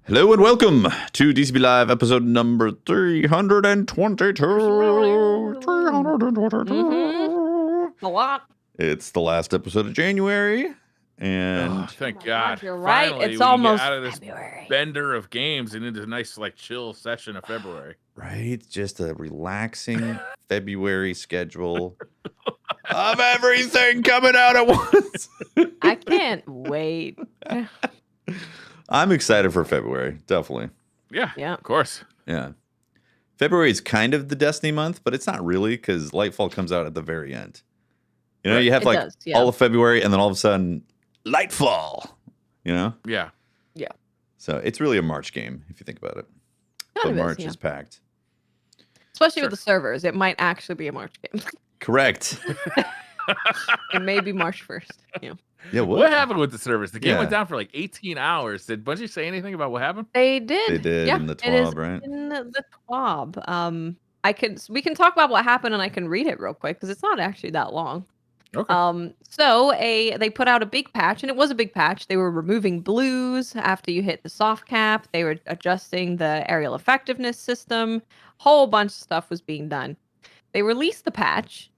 Hello and welcome to DCB Live episode number 322. 322. A lot. It's the last episode of January. And Thank Oh my God. you're right. Finally, It's we almost get out of this February. bender of games and into a nice, chill session of February. right, just a relaxing February schedule of everything coming out at once. I can't wait. I'm excited for February, definitely. Yeah, Yeah. of course. Yeah. February is kind of the Destiny month, but it's not really because Lightfall comes out at the very end. You know, Right. you have It does, yeah. all of February and then all of a sudden, Lightfall, you know? Yeah. So it's really a March game if you think about it. Kind But of March is, yeah. is packed. Especially Sure. with the servers. It might actually be a March game. Correct. It may be March 1st. Yeah. Yeah, What happened with the servers? The game went Yeah. down for 18 hours. Did Bungie say anything about what happened? They did. They did yeah, in the it is TWAB, right? in the TWAB. We can talk about what happened and I can read it real quick because it's not actually that long. Okay. They put out a big patch, and it was a big patch. They were removing blues after you hit the soft cap. They were adjusting the aerial effectiveness system. Whole bunch of stuff was being done. They released the patch,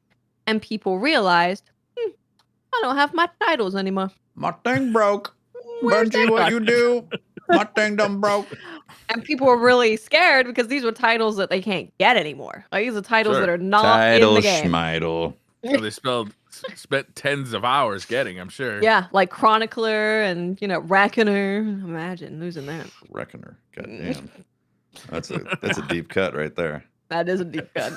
and people realized, I don't have my titles anymore. My thing broke. Where's that gone? you do? My thing done broke. And people were really scared because these were titles that they can't get anymore. Like these are titles Sure. that are not Title in the game. schmeidle. So they spent tens of hours getting, I'm sure. Yeah, like Chronicler and Reckoner. Imagine losing that. Reckoner. God damn. That's a deep cut right there. That is a deep cut.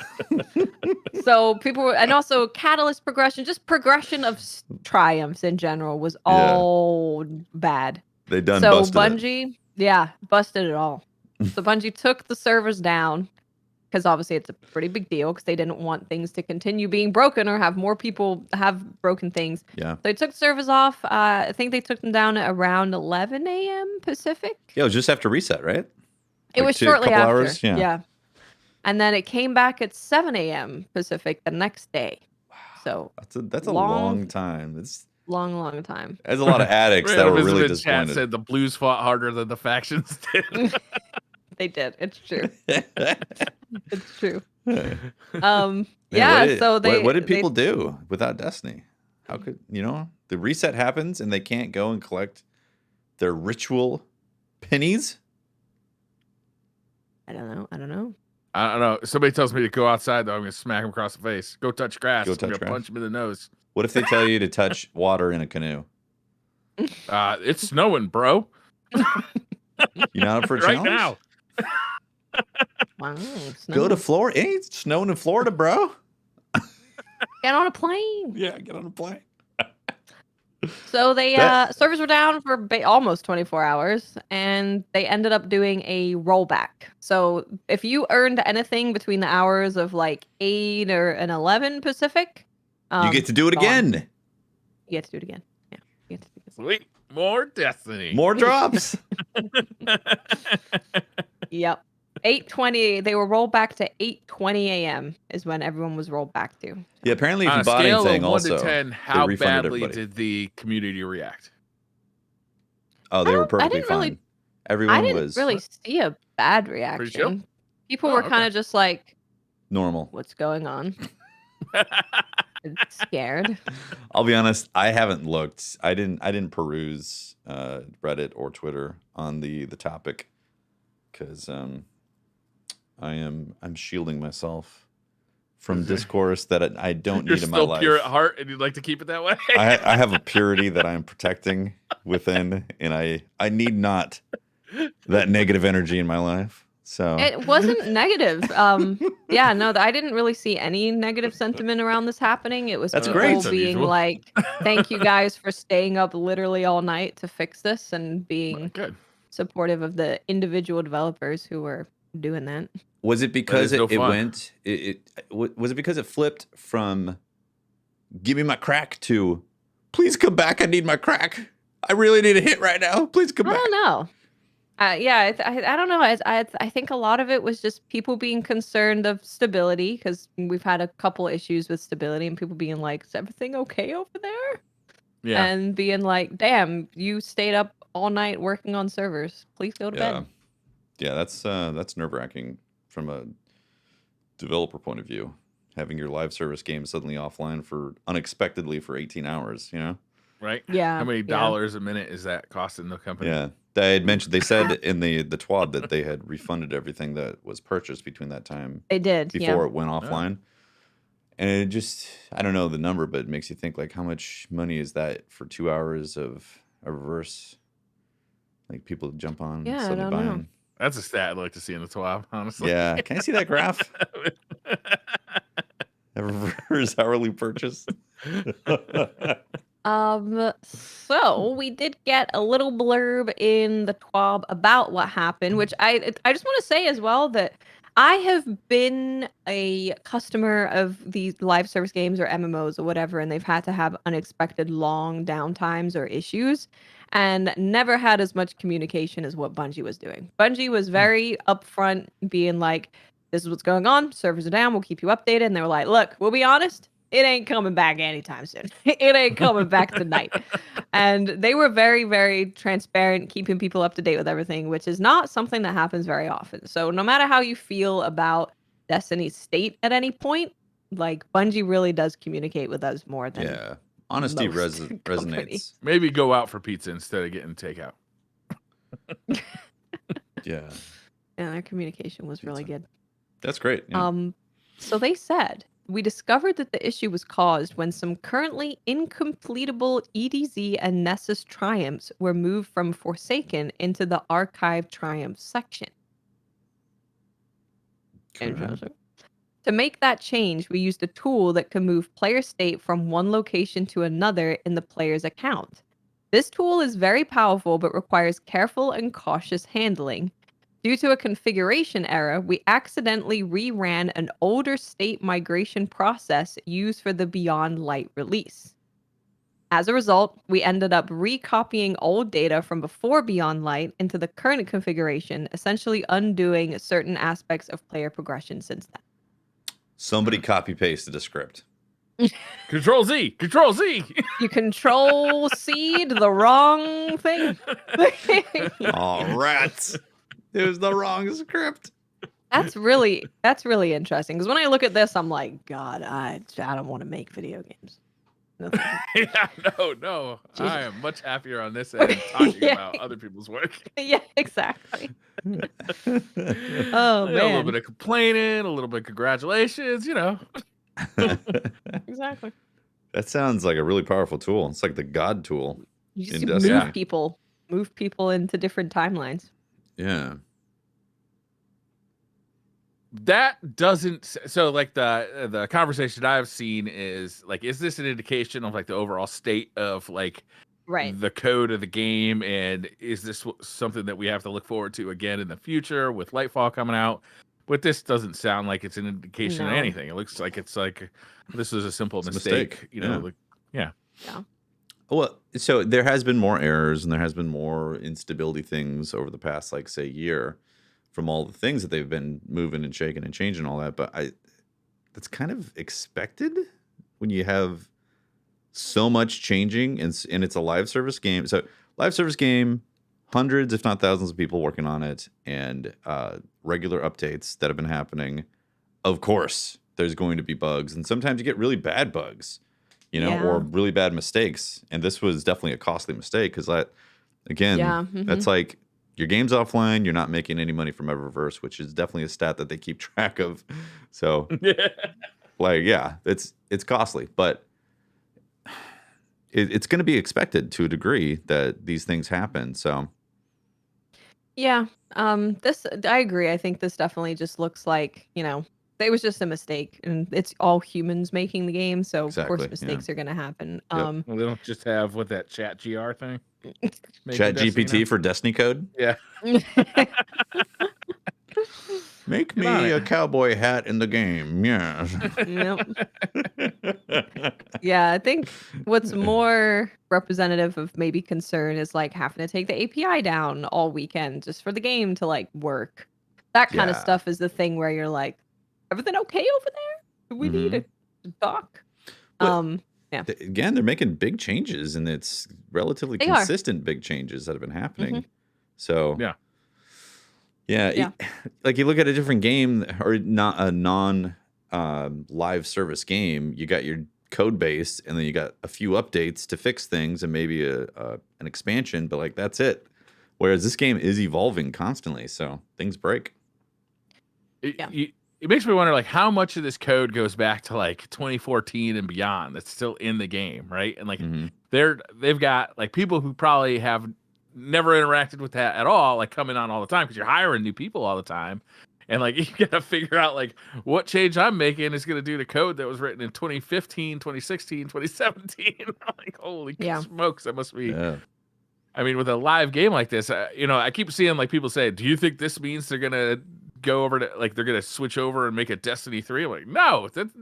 So people were, and also Catalyst progression, just progression of triumphs in general was all bad. They done So busted it. Bungie, busted it all. So Bungie took the servers down because obviously it's a pretty big deal because they didn't want things to continue being broken or have more people have broken things. Yeah. So they took servers off. I think they took them down at around 11 a.m. Pacific. Yeah, it was just after reset, right? It Like was a shortly couple after. hours? Yeah. And then it came back at 7 a.m. Pacific the next day. So That's a long time. It's long time. there's a lot of addicts that were really Chat disappointed. said the Blues fought harder than the factions did. They did. It's true. It's true. Man, So what did people do without Destiny? How could the reset happens and they can't go and collect their ritual pennies? I don't know. I don't know. Somebody tells me to go outside, though. I'm going to smack him across the face. Go touch grass. Go I'm going touch to grass. punch him in the nose. What if they tell you to touch water in a canoe? It's snowing, bro. You not up for a Right challenge? now. Wow, Go to Florida. It ain't snowing in Florida, bro. get on a plane. Yeah, get on a plane. So they That- servers were down for almost 24 hours, and they ended up doing a rollback. So if you earned anything between the hours of 8 or 11 Pacific, You get to do it gone. again. You get to do it again. Yeah, you get to do it again. Sweet. More Destiny. More drops. Yep. 8:20. They were rolled back to 8:20 a.m. is when everyone was rolled back to. Yeah, apparently if On you a bought scale anything of 1 also. to 10, how refunded badly everybody. did the community react? Oh, they were I perfectly didn't really- fine. Everyone I didn't was really see a bad chill? reaction. People Oh, were okay. kind of just like, normal. "What's going on?" And scared. I'll be honest, I haven't looked. I didn't peruse Reddit or Twitter on the topic because I'm shielding myself from discourse that I don't You're need in my still life. pure at heart and you'd like to keep it that way? I have a purity that I'm protecting within, and I need not that negative energy in my life. So It wasn't negative. Yeah, no, I didn't really see any negative sentiment around this happening. It was That's people great. That's being unusual. like, "Thank you guys for staying up literally all night to fix this," and being Good. supportive of the individual developers who were doing that. was it because is no it fun. went? Was it because it flipped from "Give me my crack" to "Please come back, I need my crack. I really need a hit right now. Please come I back." don't know. Yeah, I don't know. I think a lot of it was just people being concerned of stability because we've had a couple issues with stability and people being like, "Is everything okay over there?" Yeah. And being like, "Damn, you stayed up all night working on servers. Please go to Yeah. bed. Yeah, that's nerve-wracking from a developer point of view. Having your live service game suddenly offline unexpectedly for 18 hours, you know? Right? Yeah. How many yeah. dollars a minute is that costing the company? Yeah. They said in the TWAB that they had refunded everything that was purchased between that time They did. before Yeah. it went offline. And it just, I don't know the number, but it makes you think like how much money is that for 2 hours of a reverse? Like people jump on, Yeah, I suddenly don't know. buying. That's a stat I'd like to see in the TWAB, honestly. Yeah. Can I see that graph? A reverse hourly purchase. So we did get a little blurb in the TWAB about what happened, which I just want to say as well that I have been a customer of these live service games or MMOs or whatever, and they've had to have unexpected long downtimes or issues, and never had as much communication as what Bungie was doing. Bungie was very upfront, being like, "This is what's going on. Servers are down. We'll keep you updated." And they were like, "Look, we'll be honest. It ain't coming back anytime soon. It ain't coming back tonight." And they were very, very transparent, keeping people up to date with everything, which is not something that happens very often. So no matter how you feel about Destiny's state at any point, like Bungie really does communicate with us more than Yeah. Honesty most resonates. companies. Maybe go out for pizza instead of getting takeout. Yeah. And their communication was really Pizza. good. That's great. Yeah. So they said, we discovered that the issue was caused when some currently incompletable EDZ and Nessus triumphs were moved from Forsaken into the Archive Triumphs section. Interesting. To make that change, we used a tool that can move player state from one location to another in the player's account. This tool is very powerful but requires careful and cautious handling. Due to a configuration error, we accidentally reran an older state migration process used for the Beyond Light release. As a result, we ended up recopying old data from before Beyond Light into the current configuration, essentially undoing certain aspects of player progression since then. Somebody copy pasted a script. Control Z. Control Z. You control seed the wrong thing. Oh, rats. It was the wrong script. That's really interesting, because when I look at this, I'm like, God, I don't want to make video games. No, thank you. Yeah, no. Jesus. I am much happier on this end talking Yeah. about other people's work. Yeah, exactly. Oh A little man, bit of complaining, a little bit of congratulations, you know. exactly. That sounds like a really powerful tool. It's like the God tool. You just In move Destiny. move people into different timelines. Yeah. That doesn't so like the conversation I've seen is like, is this an indication of like the overall state of like Right. the code of the game, and is this something that we have to look forward to again in the future with Lightfall coming out? But this doesn't sound like it's an indication of No. anything. It looks like it's like this is a simple It's a mistake, mistake, you know. yeah. Like, yeah. Yeah. Well, so there has been more errors and there has been more instability things over the past, like, say, year from all the things that they've been moving and shaking and changing all that. But that's kind of expected when you have so much changing and it's a live service game. So live service game, hundreds, if not thousands of people working on it, and regular updates that have been happening. Of course, there's going to be bugs, and sometimes you get really bad bugs, you know, Yeah. or really bad mistakes. And this was definitely a costly mistake because that, again, Yeah, that's like your game's offline, you're not making any money from Eververse, which is definitely a stat that they keep track of. So, like, yeah, it's costly, but it's going to be expected to a degree that these things happen. So, Yeah. This I agree. I think this definitely just looks like, it was just a mistake, and it's all humans making the game, so of Exactly, course yeah. mistakes are gonna happen. Yep. Well, they don't just have what that chat GR thing. Chat GPT for Destiny code. Yeah. Make Get on me it. a cowboy hat in the game. Yeah. Yep. Yeah, I think what's more representative of maybe concern is like having to take the API down all weekend just for the game to like work. That kind of Yeah. stuff is the thing where you're like, everything okay over there? Do we need Mhm. a doc? But- again, they're making big changes, and it's relatively They are. consistent big changes that have been happening. So Yeah. Yeah. like you look at a different game or not a non live service game, you got your code base, and then you got a few updates to fix things, and maybe an expansion, but like that's it. Whereas this game is evolving constantly, so things break. It makes me wonder, like, how much of this code goes back to like 2014 and beyond that's still in the game, right? And like they've got like people who probably have never interacted with that at all, like coming on all the time because you're hiring new people all the time. And like you gotta figure out like what change I'm making is gonna do to code that was written in 2015, 2016, 2017. Like, holy smokes, that must be. Yeah. I mean, with a live game like this, I keep seeing like people say, "Do you think this means they're gonna go over to like they're gonna switch over and make a Destiny 3?" I'm like, no, Definitely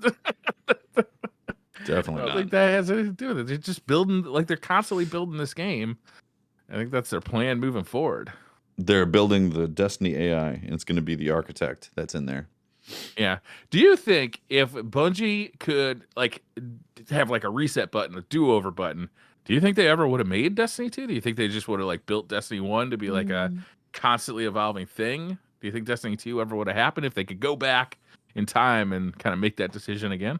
I don't not. think that has anything to do with it. They're just building, like they're constantly building this game. I think that's their plan moving forward. They're building the Destiny AI, and it's going to be the architect that's in there. Yeah. Do you think if Bungie could like have like a reset button, a do-over button, do you think they ever would have made Destiny 2? Do you think they just would have like built Destiny 1 to be like a constantly evolving thing? Do you think Destiny 2 ever would have happened if they could go back in time and kind of make that decision again?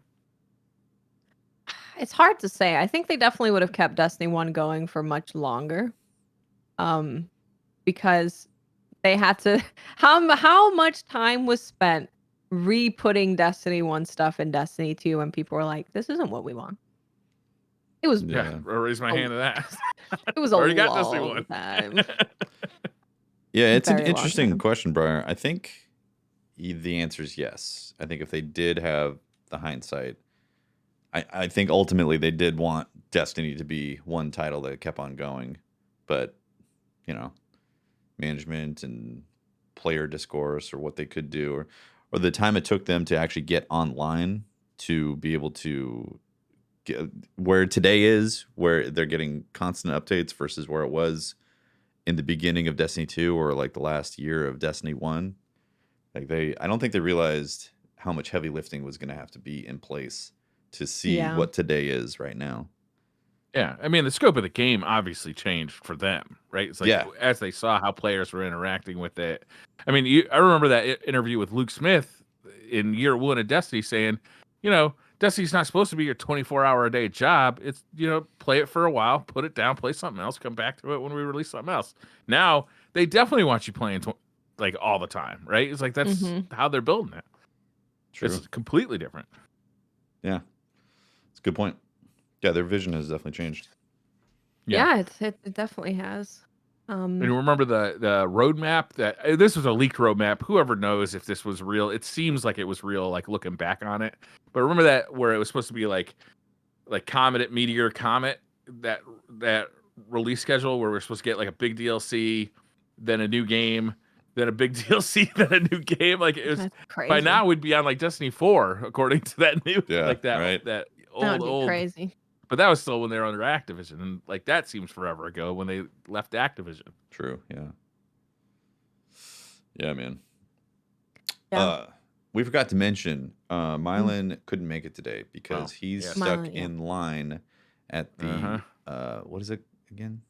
It's hard to say. I think they definitely would have kept Destiny 1 going for much longer. Because they had to how much time was spent re-putting Destiny 1 stuff in Destiny 2 when people were like, this isn't what we want. It was I'll raise my hand to that. It was a already got long Destiny 1 time. Yeah, it's Very an long interesting time. question, Briar. I think the answer is yes. I think if they did have the hindsight, I think ultimately they did want Destiny to be one title that kept on going. But, management and player discourse or what they could do or the time it took them to actually get online to be able to get where today is, where they're getting constant updates versus where it was in the beginning of Destiny 2 or like the last year of Destiny 1. Like I don't think they realized how much heavy lifting was going to have to be in place to see what today is right now. Yeah, I mean, the scope of the game obviously changed for them, right? It's like as they saw how players were interacting with it. I mean, I remember that interview with Luke Smith in year 1 of Destiny saying, Destiny's not supposed to be your 24-hour-a-day job. It's, play it for a while, put it down, play something else, come back to it when we release something else. Now, they definitely want you playing like all the time, right? It's like that's how they're building it. True. It's completely different. Yeah. It's a good point. Yeah, their vision has definitely changed. Yeah, it definitely has. And remember the roadmap that this was a leaked roadmap. Whoever knows if this was real? It seems like it was real, like looking back on it. But remember that where it was supposed to be like Comet, Meteor, Comet, that release schedule where we're supposed to get like a big DLC, then a new game, then a big DLC, then a new game. Like it was by now we'd be on like Destiny 4 according to that new that old crazy. But that was still when they were under Activision, and like that seems forever ago when they left Activision. True. Yeah. Yeah, man. Yeah. We forgot to mention Milan couldn't make it today because he's stuck in line at the what is it again?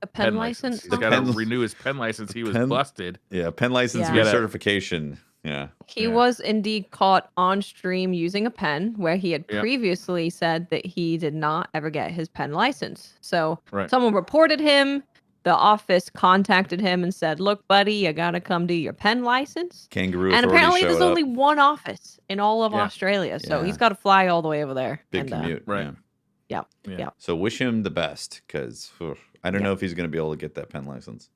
A pen license. He's got to renew his pen license. He was busted. Yeah, pen license recertification. Yeah. He was indeed caught on stream using a pen where he had previously said that he did not ever get his pen license. So someone reported him. The office contacted him and said, look, buddy, you got to come do your pen license. Kangaroo and apparently there's up. only one office in all of Australia. So he's got to fly all the way over there. Big commute. Right. Yeah. So wish him the best because I don't know if he's going to be able to get that pen license.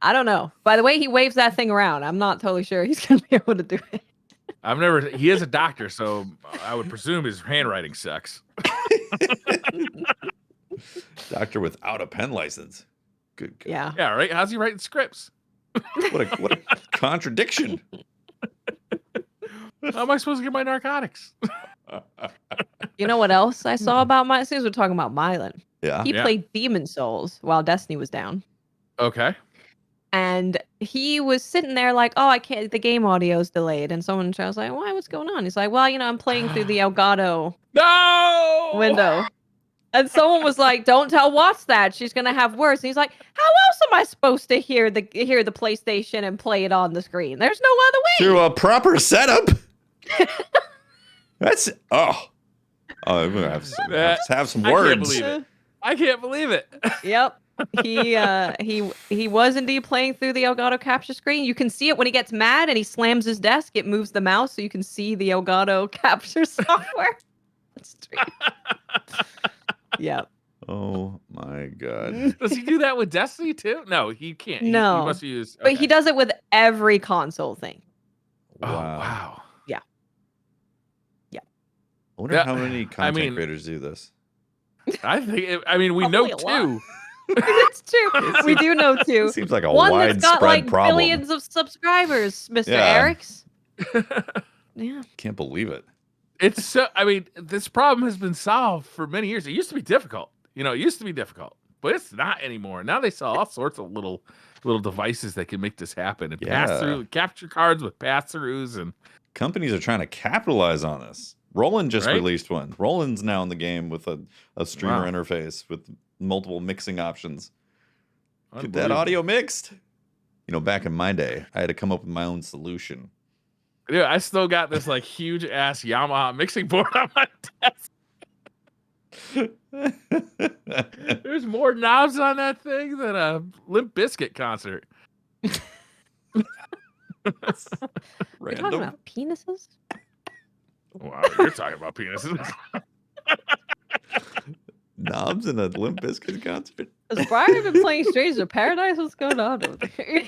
I don't know. By the way, he waves that thing around. I'm not totally sure he's going to be able to do it. He is a doctor, so I would presume his handwriting sucks. Doctor without a pen license. Good. Yeah. Yeah, right? How's he writing scripts? What a contradiction. How am I supposed to get my narcotics? You know what else I saw about Milan? Since we're talking about Milan. Yeah. He played Demon Souls while Destiny was down. Okay. And he was sitting there like, oh, I can't, the game audio's delayed. And I was like, why, what's going on? He's like, well, I'm playing through the Elgato window. And someone was like, "Don't tell Watts that. She's gonna have worse." And he's like, "How else am I supposed to hear the PlayStation and play it on the screen? There's no other way." Through a proper setup. That's I'm gonna have some I can't words. believe it. I can't believe it. Yep. He was indeed playing through the Elgato capture screen. You can see it when he gets mad and he slams his desk. It moves the mouse so you can see the Elgato capture software. Yep. Oh my god. Does he do that with Destiny too? No, he can't. No. He must use. But he does it with every console thing. Oh, wow. Yeah. Yeah. I wonder how many content creators do this. I think. We know two. It's true. We do know two. It seems like a One widespread that's got like problem. billions of subscribers, Mr. Yeah. Erics. Yeah. Can't believe it. It's so. This problem has been solved for many years. It used to be difficult. But it's not anymore. Now they sell all sorts of little devices that can make this happen and pass through capture cards with pass-throughs, and companies are trying to capitalize on this. Roland just released one. Roland's now in the game with a streamer interface with multiple mixing options. Get that audio mixed. Back in my day, I had to come up with my own solution. Yeah, I still got this like huge ass Yamaha mixing board on my desk. There's more knobs on that thing than a Limp Bizkit concert. We're talking about penises? Wow, you're talking about penises. Knobs in a Limp Bizkit concert? Has Brian been playing Strangers of Paradise? What's going on over there?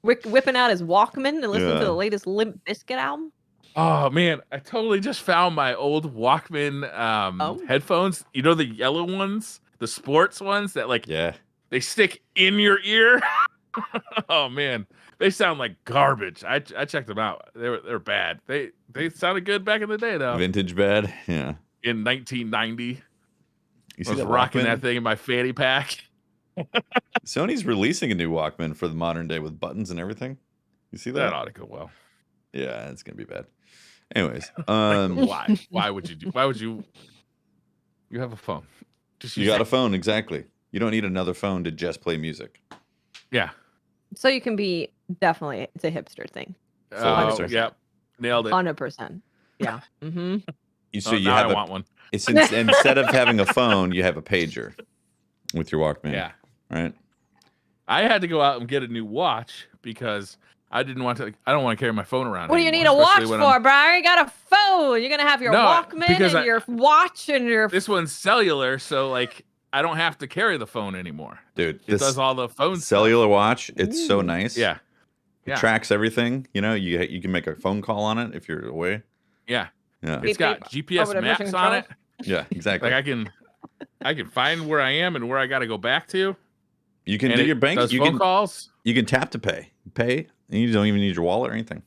Whipping out his Walkman and listening to the latest Limp Bizkit album? Oh man, I totally just found my old Walkman headphones. You know the yellow ones, the sports ones that they stick in your ear. Oh man, they sound like garbage. I checked them out. They're bad. They sounded good back in the day though. Vintage bad, yeah. In 1990, I was rocking that thing in my fanny pack. Sony's releasing a new Walkman for the modern day with buttons and everything. You see that? That ought to go well. Yeah, it's gonna be bad. Anyways, why? Why would you? You have a phone. You got a phone, exactly. You don't need another phone to just play music. Yeah. So you can be definitely, it's a hipster thing. Yep. Nailed it. 100%. Yeah. Mm-hmm. So I want one. It's instead of having a phone, you have a pager with your Walkman. Yeah. Right. I had to go out and get a new watch because I don't want to carry my phone around. What do you need a watch for, Brian? You got a phone. You're gonna have your Walkman and your watch and your. This one's cellular, so I don't have to carry the phone anymore. Dude, it does all the phone cellular stuff. watch. It's so nice. Yeah. It tracks everything. You can make a phone call on it if you're away. Yeah. Yeah. It's got GPS maps on it. Yeah, exactly. I can find where I am and where I got to go back to. You can do your bank. You can calls. You can tap to pay. And you don't even need your wallet or anything.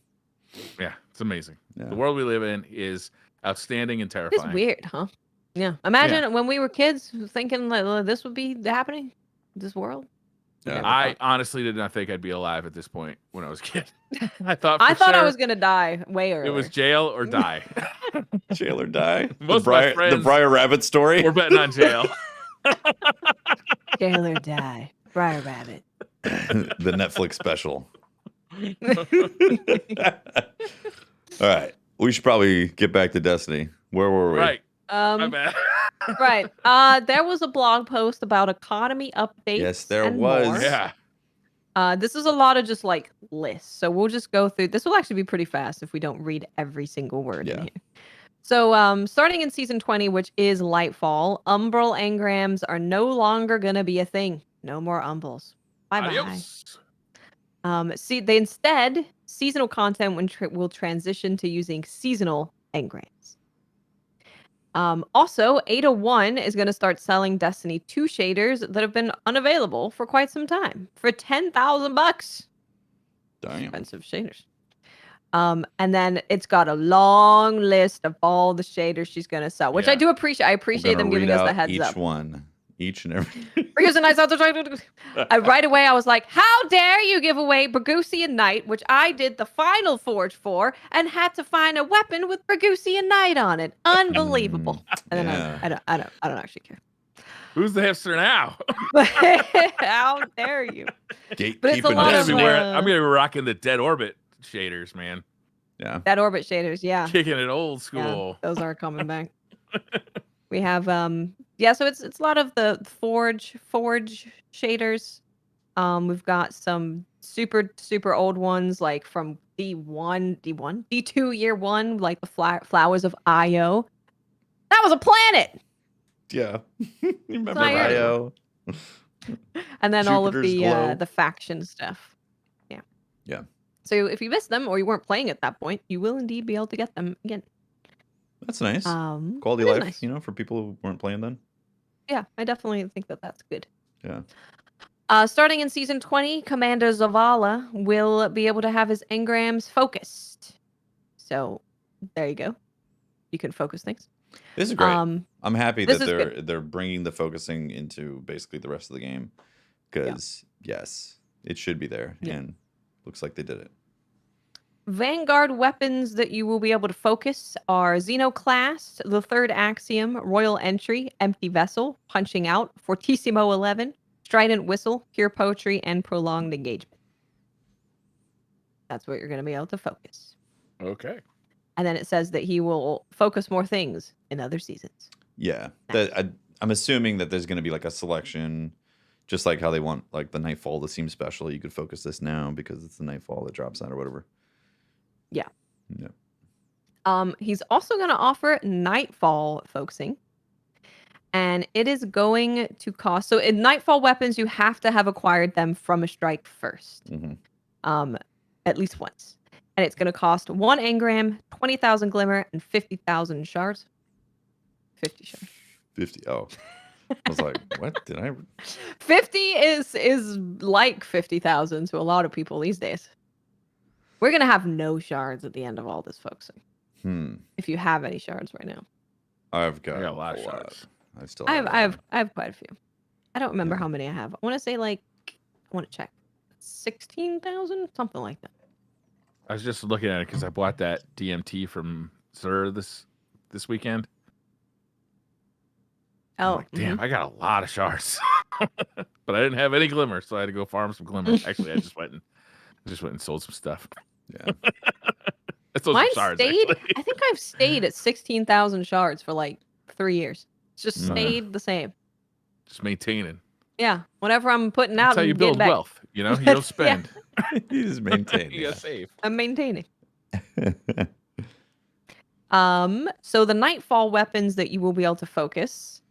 Yeah, it's amazing. Yeah. The world we live in is outstanding and terrifying. It's weird, huh? Yeah. Imagine when we were kids thinking that this would be happening, this world. Yeah. I honestly did not think I'd be alive at this point when I was a kid. I thought I was gonna die way earlier. It was jail or die. Jail or die. Most of my friends, the Briar Rabbit story. We're betting on jail. Jail or die. Briar Rabbit. The Netflix special. All right. We should probably get back to Destiny. Where were we? Right. My bad. Right. There was a blog post about economy updates. Yes, there was. More. Yeah. This is a lot of just lists. So we'll just go through. This will actually be pretty fast if we don't read every single word in here. So starting in season 20, which is Lightfall, Umbral engrams are no longer going to be a thing. No more Umbrals. Bye-bye. Instead, seasonal content will transition to using seasonal engrams. Also, Ada1 is going to start selling Destiny 2 shaders that have been unavailable for quite some time for $10,000. Damn. Expensive shaders. And then it's got a long list of all the shaders she's going to sell, which I do appreciate. I appreciate them giving us the heads up. Each and every. Because a nice right away, I was like, how dare you give away Bragusian Knight, which I did the final forge for, and had to find a weapon with Bragusian Knight on it. Unbelievable. And then Yeah. I don't actually care. Who's the hipster now? How dare you? Gatekeeping. But it's a lot I'm of, gonna be rocking the Dead Orbit shaders, man. Yeah. That orbit shaders, yeah. Kicking it old Yeah, school. those are coming back. We have yeah, so it's a lot of the forge shaders. We've got some super old ones like from D2 year 1, like the flowers of Io. That was a planet. Yeah. You remember not here anymore. Io? And then all of Jupiter's glow. the faction stuff. Yeah. Yeah. So if you missed them or you weren't playing at that point, you will indeed be able to get them again. That's nice. Quality it is life, nice. you know, for people who weren't playing then. Yeah, I definitely think that that's good. Yeah. Starting in season 20, Commander Zavala will be able to have his engrams focused. So there you go. You can focus things. This is great. Um, I'm happy this that is they're bringing the focusing into basically the rest of the game, because yes, it should be there, and looks like they did it. Vanguard weapons that you will be able to focus are Xenoclast, the Third Axiom, Royal Entry, Empty Vessel, Punching Out, Fortissimo 11, Strident Whistle, Pure Poetry, and Prolonged Engagement. That's what you're going to be able to focus. Okay. And then it says that he will focus more things in other seasons. Yeah, I'm assuming that there's going to be like a selection, just like how they want like the Nightfall to seem special. You could focus this now because it's the Nightfall that drops out or whatever. Yeah. Yeah. He's also going to offer Nightfall focusing. And it is going to cost... So in Nightfall weapons, you have to have acquired them from a strike first. Mm-hmm. At least once. And it's going to cost 1 engram, 20,000 glimmer, and 50,000 shards. 50 shards. 50. Oh. I was like, what did I... 50 is like 50,000 to a lot of people these days. We're going to have no shards at the end of all this focusing. If you have any shards right now. I've got a lot of shards. I have quite a few. I don't remember how many I have. I want to say I want to check. 16,000? Something like that. I was just looking at it because I bought that DMT from Sir this weekend. Oh, like, damn! I got a lot of shards, but I didn't have any glimmer, so I had to go farm some glimmer. Actually, I just went and sold some stuff. Yeah, I sold mine some shards. Stayed. Actually. I think I've stayed at 16,000 shards for like 3 years. It's just stayed the same. Just maintaining. Yeah, whatever I'm putting out. That's how you build wealth. You know, you don't spend. You just maintain. You gotta save. I'm maintaining. So the Nightfall weapons that you will be able to focus,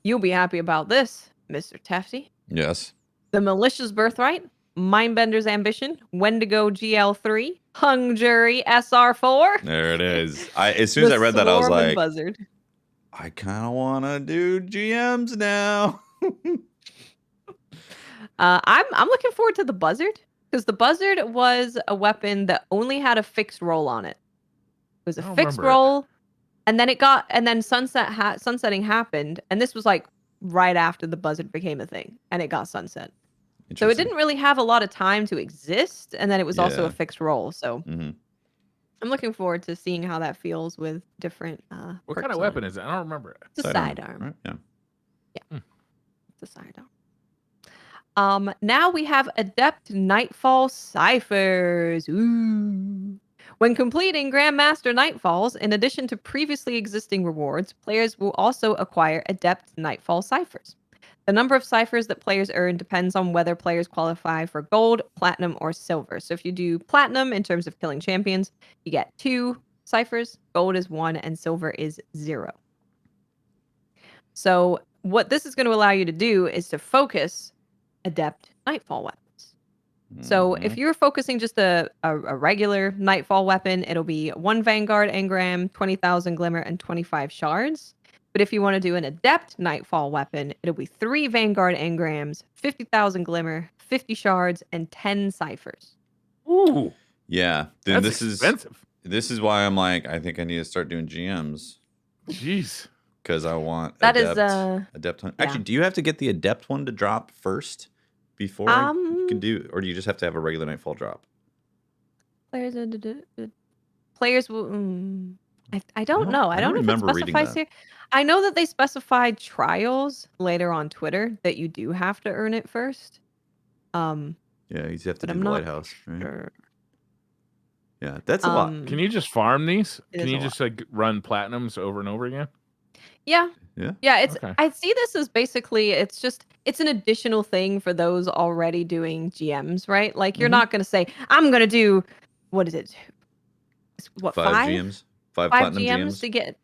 you'll be happy about this, Mr. Tefty. Yes. The Malicious Birthright, Mindbender's Ambition, Wendigo GL3, Hung Jury SR4. There it is. As soon as I read that, I was like, Buzzard. I kind of want to do GMs now. I'm looking forward to the Buzzard, because the Buzzard was a weapon that only had a fixed roll on it. It was a fixed roll, and then sunsetting happened, and this was like right after the Buzzard became a thing, and it got sunset. So it didn't really have a lot of time to exist, and then it was also a fixed roll. So I'm looking forward to seeing how that feels with different. What kind of weapon is it? I don't remember it. It's a sidearm. Right? Yeah. It's a sidearm. Now we have Adept Nightfall Ciphers. Ooh. When completing Grandmaster Nightfalls, in addition to previously existing rewards, players will also acquire Adept Nightfall Ciphers. The number of ciphers that players earn depends on whether players qualify for gold, platinum, or silver. So if you do platinum in terms of killing champions, you get 2 ciphers, gold is 1, and silver is 0. So what this is going to allow you to do is to focus Adept Nightfall weapons. So if you're focusing just a regular Nightfall weapon, it'll be 1 Vanguard engram, 20,000 glimmer, and 25 shards. But if you want to do an Adept Nightfall weapon, it'll be 3 Vanguard engrams, 50,000 glimmer, 50 shards, and 10 ciphers. Ooh. Yeah. Then That's expensive. This is why I'm like, I think I need to start doing GMs. Jeez. Because I want Adept hunt. Actually, do you have to get the Adept one to drop first before you can do, or do you just have to have a regular Nightfall drop? Players will. I don't know. I don't know if it specifies here. I know that they specified trials later on Twitter that you do have to earn it first. Yeah, you have to But do I'm the not lighthouse, right? sure. Yeah, that's a lot. Can you just farm these? It Can is you a lot. just like run platinums over and over again? Yeah. Yeah. Yeah, it's Okay. I see this as basically it's an additional thing for those already doing GMs, right? Like you're Mhm. not gonna say, I'm gonna do what is it? What, 5 five? GMs, 5 5 platinum GMs GMs. to get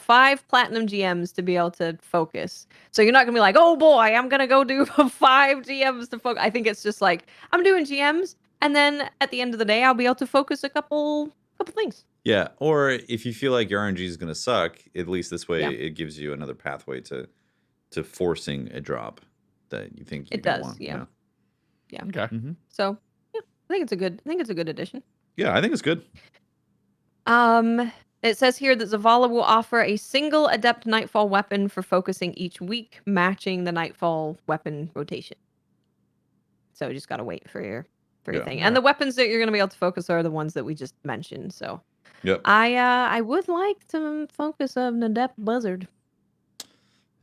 5 platinum GMs to be able to focus. So you're not gonna be like, oh boy, I'm gonna go do 5 GMs to focus. I think it's just like I'm doing GMs, and then at the end of the day, I'll be able to focus a couple things. Yeah, or if you feel like your RNG is going to suck, at least this way Yeah. it gives you another pathway to forcing a drop that you think you're It going to does, want. yeah. Yeah. Okay. Mm-hmm. So yeah, I think it's a good addition. Yeah, I think it's good. It says here that Zavala will offer a single Adept Nightfall weapon for focusing each week, matching the Nightfall weapon rotation. So you just gotta wait for your Yeah. thing. Yeah. And the weapons that you're gonna be able to focus are the ones that we just mentioned. So Yep. I would like to focus an Adept Buzzard.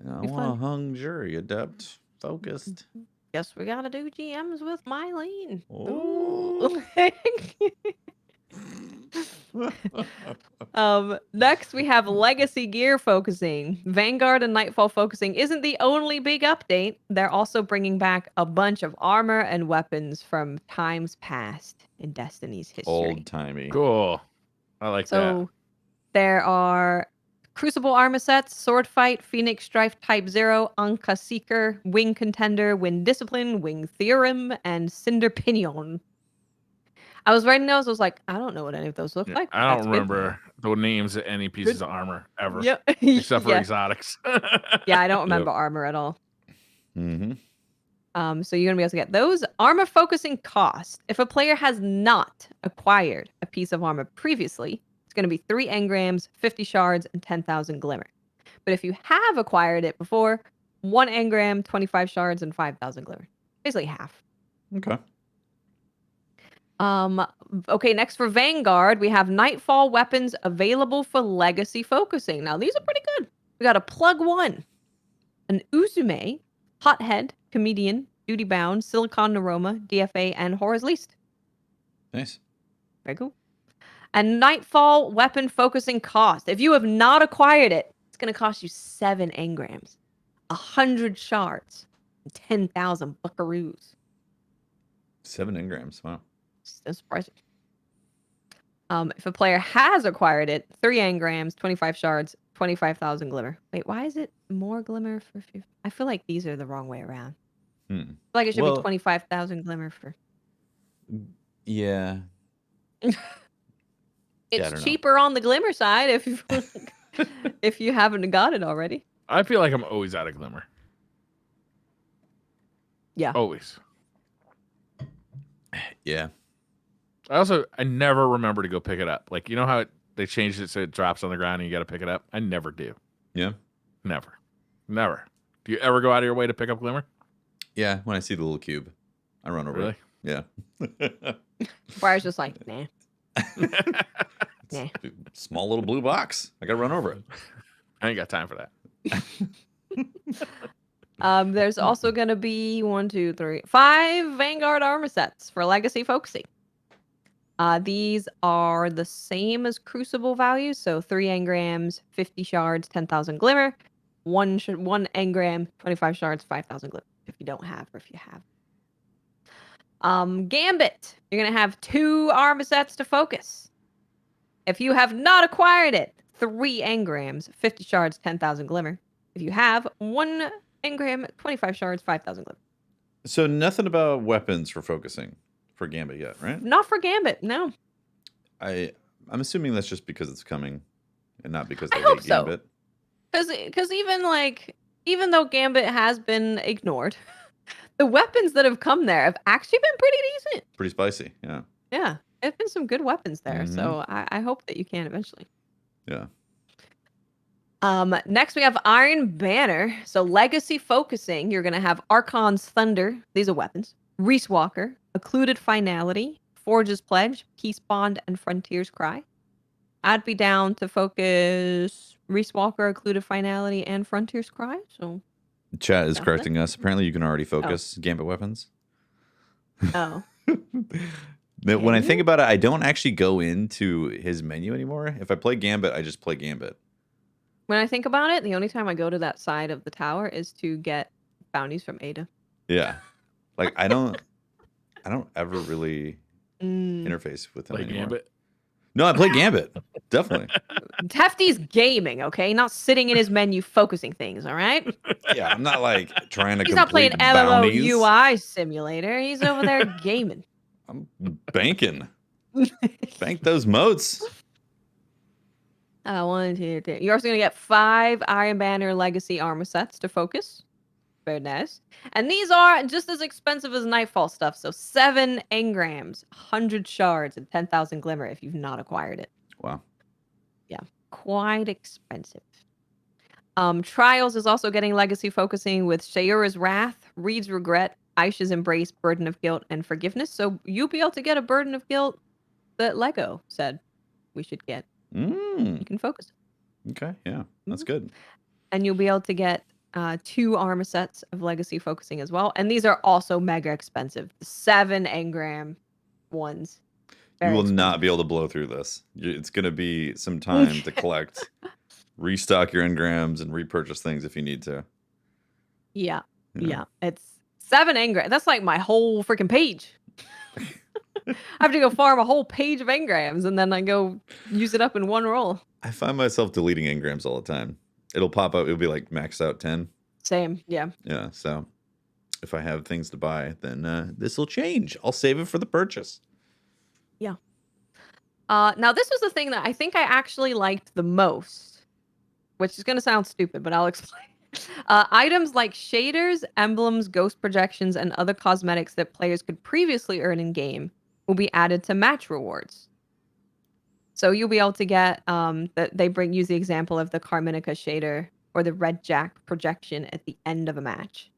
I Be want a fun. hung jury adept focused. Guess we gotta do GMs with Milan. Oh. Next we have Legacy Gear focusing. Vanguard and Nightfall focusing isn't the only big update. They're also bringing back a bunch of armor and weapons from times past in Destiny's history. Old timey. Cool. I like that. So there are Crucible armor sets, Sword Fight, Phoenix Strife Type 0, Anka Seeker, Wing Contender, Wind Discipline, Wing Theorem, and Cinder Pinion. I was writing those, I was like, I don't know what any of those look Yeah, like. I That's don't good. remember the names of any pieces of armor ever, Yep. except for Yeah. exotics. Yeah, I don't remember armor at all. Mm-hmm. So you're gonna be able to get those. Armor focusing cost. If a player has not acquired a piece of armor previously, it's gonna be 3 engrams, 50 shards, and 10,000 glimmer. But if you have acquired it before, 1 engram, 25 shards, and 5,000 glimmer. Basically half. Okay. Okay, next for Vanguard, we have Nightfall weapons available for legacy focusing. Now these are pretty good. We got a plug 1, an Uzume, Hothead, Comedian, Duty Bound, Silicon Aroma, DFA, and Horror's Least. Nice. Very cool. And Nightfall weapon focusing cost. If you have not acquired it, it's going to cost you 7 engrams, 100 shards, and 10,000 buckaroos. 7 engrams. Wow. That's surprising. If a player has acquired it, 3 engrams, 25 shards, 25,000 glimmer. Wait, why is it more glimmer for? I feel like these are the wrong way around. I feel like it should be 25,000 glimmer for. Yeah. It's cheaper on the glimmer side if you if you haven't got it already. I feel like I'm always out of glimmer. Yeah. Always. Yeah. I never remember to go pick it up. Like, you know how they changed it so it drops on the ground and you got to pick it up? I never do. Yeah. Never. Do you ever go out of your way to pick up glimmer? Yeah. When I see the little cube, I run over it. Yeah. Briar's just like, nah. Nah. Small little blue box. I gotta run over it. I ain't got time for that. There's also gonna be 5 Vanguard armor sets for legacy focusing. These are the same as Crucible values, so 3 engrams, 50 shards, 10,000 glimmer. 1 engram, 25 shards, 5,000 glimmer. If you don't have, or if you have. Gambit. You're gonna have 2 armor sets to focus. If you have not acquired it, 3 engrams, 50 shards, 10,000 glimmer. If you have, 1 engram, 25 shards, 5,000 glimmer. So nothing about weapons for focusing for Gambit yet, right? Not for Gambit, no. I'm assuming that's just because it's coming, and not because they I hope hate so. Gambit. Because even though Gambit has been ignored, the weapons that have come there have actually been pretty decent. Pretty spicy, yeah. Yeah, there's been some good weapons there, so I hope that you can eventually. Yeah. Next we have Iron Banner. So legacy focusing, you're gonna have Archon's Thunder. These are weapons. Reese Walker, Occluded Finality, Forge's Pledge, Peace Bond, and Frontier's Cry. I'd be down to focus Reese Walker, Occluded Finality, and Frontier's Cry. So, Chat is That's it. correcting us. Apparently, you can already focus Gambit weapons. oh, When I Can think you? about it, I don't actually go into his menu anymore. If I play Gambit, I just play Gambit. When I think about it, the only time I go to that side of the tower is to get bounties from Ada. Yeah, like I don't ever really Mm. interface with him Like anymore. Gambit. No, I play Gambit. Definitely. Hefty's gaming, okay? Not sitting in his menu focusing things, all right? Yeah, I'm not like trying to He's not playing complete bounties. MMO UI simulator. He's over there gaming. I'm banking. Bank those moats. 1, 2, 3. You're also going to get 5 Iron Banner Legacy armor sets to focus. Very nice. And these are just as expensive as Nightfall stuff. So 7 engrams, 100 shards, and 10,000 glimmer if you've not acquired it. Wow. Yeah, quite expensive. Trials is also getting legacy focusing with Shayura's Wrath, Reed's Regret, Aisha's Embrace, Burden of Guilt, and Forgiveness. So you'll be able to get a Burden of Guilt that Lego said we should get. You can focus. Okay, yeah, that's good. And you'll be able to get 2 armor sets of legacy focusing as well. And these are also mega expensive. 7 engram ones. You Very will not expensive. be able to blow through this. It's going to be some time to collect, restock your engrams, and repurchase things if you need to. Yeah. You know? Yeah. It's 7 engrams. That's like my whole freaking page. I have to go farm a whole page of engrams and then I go use it up in one roll. I find myself deleting engrams all the time. It'll pop up. It'll be like maxed out 10. Same. Yeah. Yeah. So if I have things to buy, then this will change. I'll save it for the purchase. Yeah. Now this was the thing that I think I actually liked the most, which is going to sound stupid, but I'll explain. Items like shaders, emblems, ghost projections, and other cosmetics that players could previously earn in game will be added to match rewards. So you'll be able to get that they use the example of the Carminica shader or the Red Jack projection at the end of a match.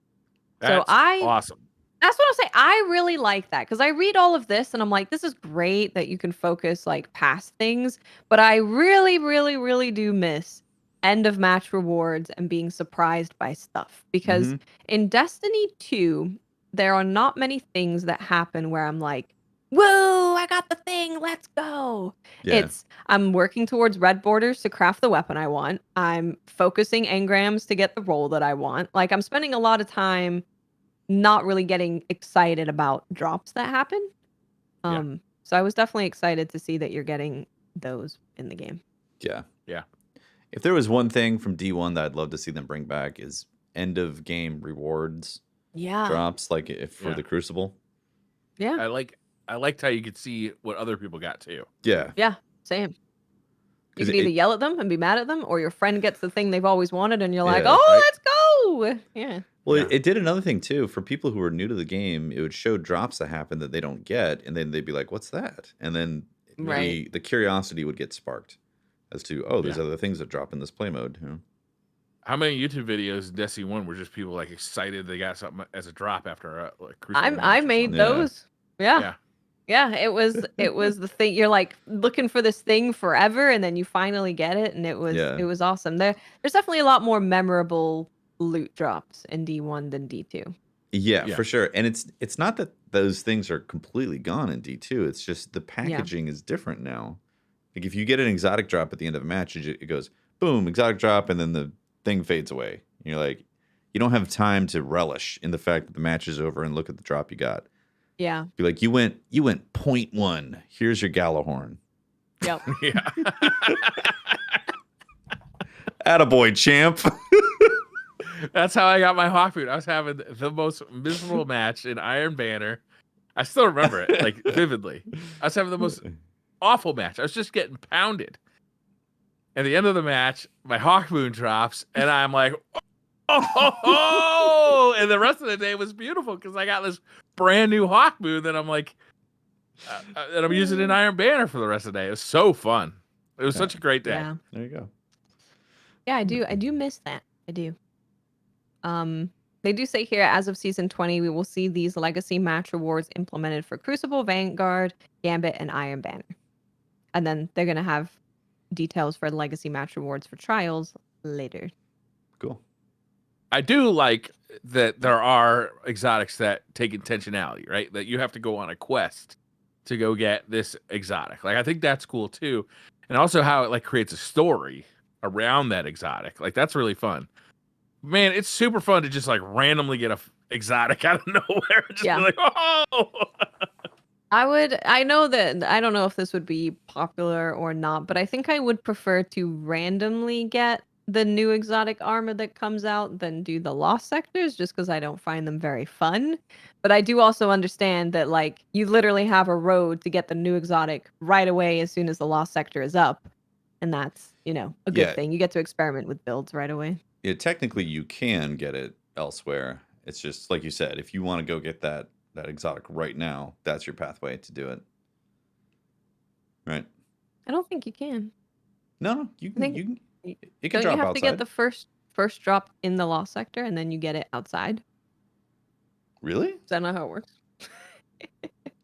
That's awesome. That's what I'll say. I really like that because I read all of this and I'm like, this is great that you can focus like past things, but I really, really, really do miss end of match rewards and being surprised by stuff because in Destiny 2, there are not many things that happen where I'm like, whoa, I got the thing, let's go. Yeah. I'm working towards red borders to craft the weapon I want. I'm focusing engrams to get the role that I want. Like I'm spending a lot of time not really getting excited about drops that happen. So I was definitely excited to see that you're getting those in the game. Yeah. Yeah. If there was one thing from D1 that I'd love to see them bring back is end of game rewards. Yeah. Drops like if for the Crucible. Yeah. I liked how you could see what other people got too. Yeah. Yeah. Same. You could either yell at them and be mad at them, or your friend gets the thing they've always wanted, and you're like, "Oh, let's go!" Yeah. Well, it did another thing too. For people who are new to the game, it would show drops that happen that they don't get, and then they'd be like, "What's that?" And then the curiosity would get sparked as to, "Oh, there's other things that drop in this play mode." You know? How many YouTube videos in Destiny 1 were just people like excited they got something as a drop after a Crucible I made those. Yeah. It was the thing. You're like looking for this thing forever, and then you finally get it, and it was awesome. There's definitely a lot more memorable loot drops in D1 than D2. Yeah, for sure. And it's not that those things are completely gone in D2. It's just the packaging is different now. Like if you get an exotic drop at the end of a match, it goes boom, exotic drop, and then the thing fades away. And you're like, you don't have time to relish in the fact that the match is over and look at the drop you got. Yeah. Be like, you went 0.1. Here's your Galahorn. Yep. Yeah. Attaboy, champ. That's how I got my Hawkmoon. I was having the most miserable match in Iron Banner. I still remember it, like, vividly. I was having the most awful match. I was just getting pounded. At the end of the match, my Hawkmoon drops, and I'm like, oh! And the rest of the day was beautiful because I got this brand new Hawkmoon that I'm like, and I'm using in Iron Banner for the rest of the day. It was so fun. It was such a great day. Yeah. There you go. Yeah, I do miss that. I do. They do say here, as of season 20, we will see these legacy match rewards implemented for Crucible, Vanguard, Gambit, and Iron Banner. And then they're gonna have details for legacy match rewards for trials later. Cool. I do like that there are exotics that take intentionality, right? That you have to go on a quest to go get this exotic. Like I think that's cool too. And also how it like creates a story around that exotic. Like that's really fun. Man, it's super fun to just like randomly get a exotic out of nowhere and just Yeah. be like, oh. I know that I don't know if this would be popular or not, but I think I would prefer to randomly get the new exotic armor that comes out than do the lost sectors just because I don't find them very fun. But I do also understand that like you literally have a road to get the new exotic right away as soon as the lost sector is up. And that's, a good Yeah. thing. You get to experiment with builds right away. Yeah, technically you can get it elsewhere. It's just like you said, if you want to go get that exotic right now, that's your pathway to do it. Right? I don't think you can. No, you I can. think You can. y- It can don't you drop have to get outside. the first drop in the lost sector and then you get it outside? Really? Is that not how it works?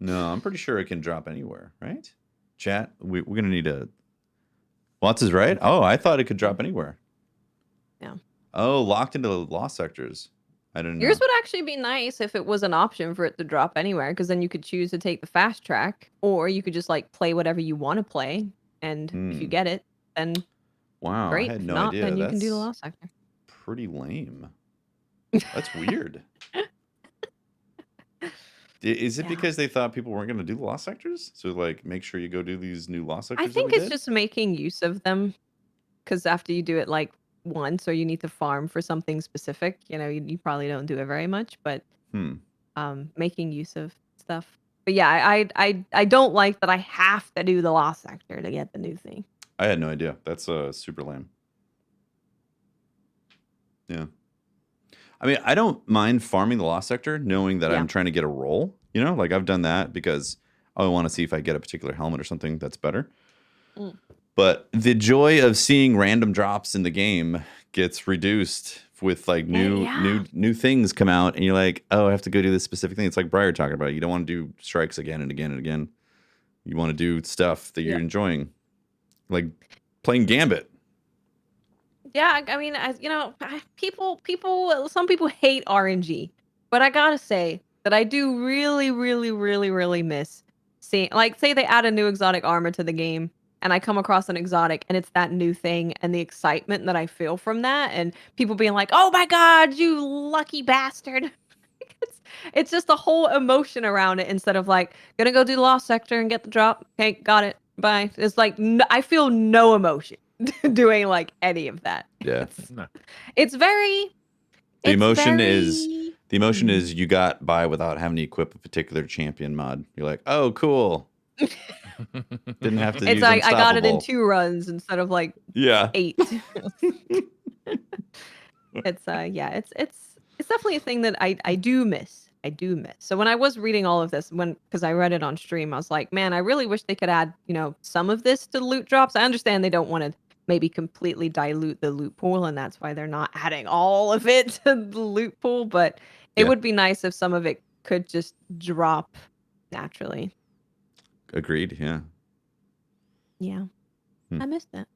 No, I'm pretty sure it can drop anywhere. Right? Chat. We're gonna need a. Watts is right. Oh, I thought it could drop anywhere. Yeah. Oh, locked into the lost sectors. I didn't know. Yours would actually be nice if it was an option for it to drop anywhere, because then you could choose to take the fast track, or you could just like play whatever you want to play, and if you get it, then Wow, I great. had If no not, idea. then you can do the That's lost sector. pretty lame. That's weird. Is it Yeah. because they thought people weren't going to do the lost sectors? So like, make sure you go do these new lost sectors I that think we it's did. just making use of them, because after you do it like once, or you need to farm for something specific, you probably don't do it very much, but making use of stuff. But yeah, I don't like that I have to do the lost sector to get the new thing. I had no idea. That's super lame. Yeah. I mean, I don't mind farming the lost sector, knowing that Yeah. I'm trying to get a roll. Like I've done that because I want to see if I get a particular helmet or something that's better. Mm. But the joy of seeing random drops in the game gets reduced with like new things come out, and you're like, oh, I have to go do this specific thing. It's like Briar talking about. You don't want to do strikes again and again and again. You want to do stuff that you're enjoying, like playing Gambit. Yeah, I mean, some people hate RNG, but I gotta say that I do really, really, really, really miss seeing, like, say they add a new exotic armor to the game, and I come across an exotic, and it's that new thing, and the excitement that I feel from that, and people being like, "Oh my God, you lucky bastard!" it's just a whole emotion around it instead of like, gonna go do the lost sector and get the drop. Okay, got it. Bye. It's like I feel no emotion doing like any of that. Yeah. It's very. The it's emotion very- is you got by without having to equip a particular champion mod. You're like, oh, cool. Didn't have to It's use like I got it in Unstoppable. 2 runs instead of like Yeah. 8. It's it's definitely a thing that I do miss. I do miss. So when I was reading all of this, because I read it on stream, I was like, man, I really wish they could add, some of this to loot drops. I understand they don't want to maybe completely dilute the loot pool, and that's why they're not adding all of it to the loot pool. But it would be nice if some of it could just drop naturally. Agreed. Yeah. Yeah, I missed that.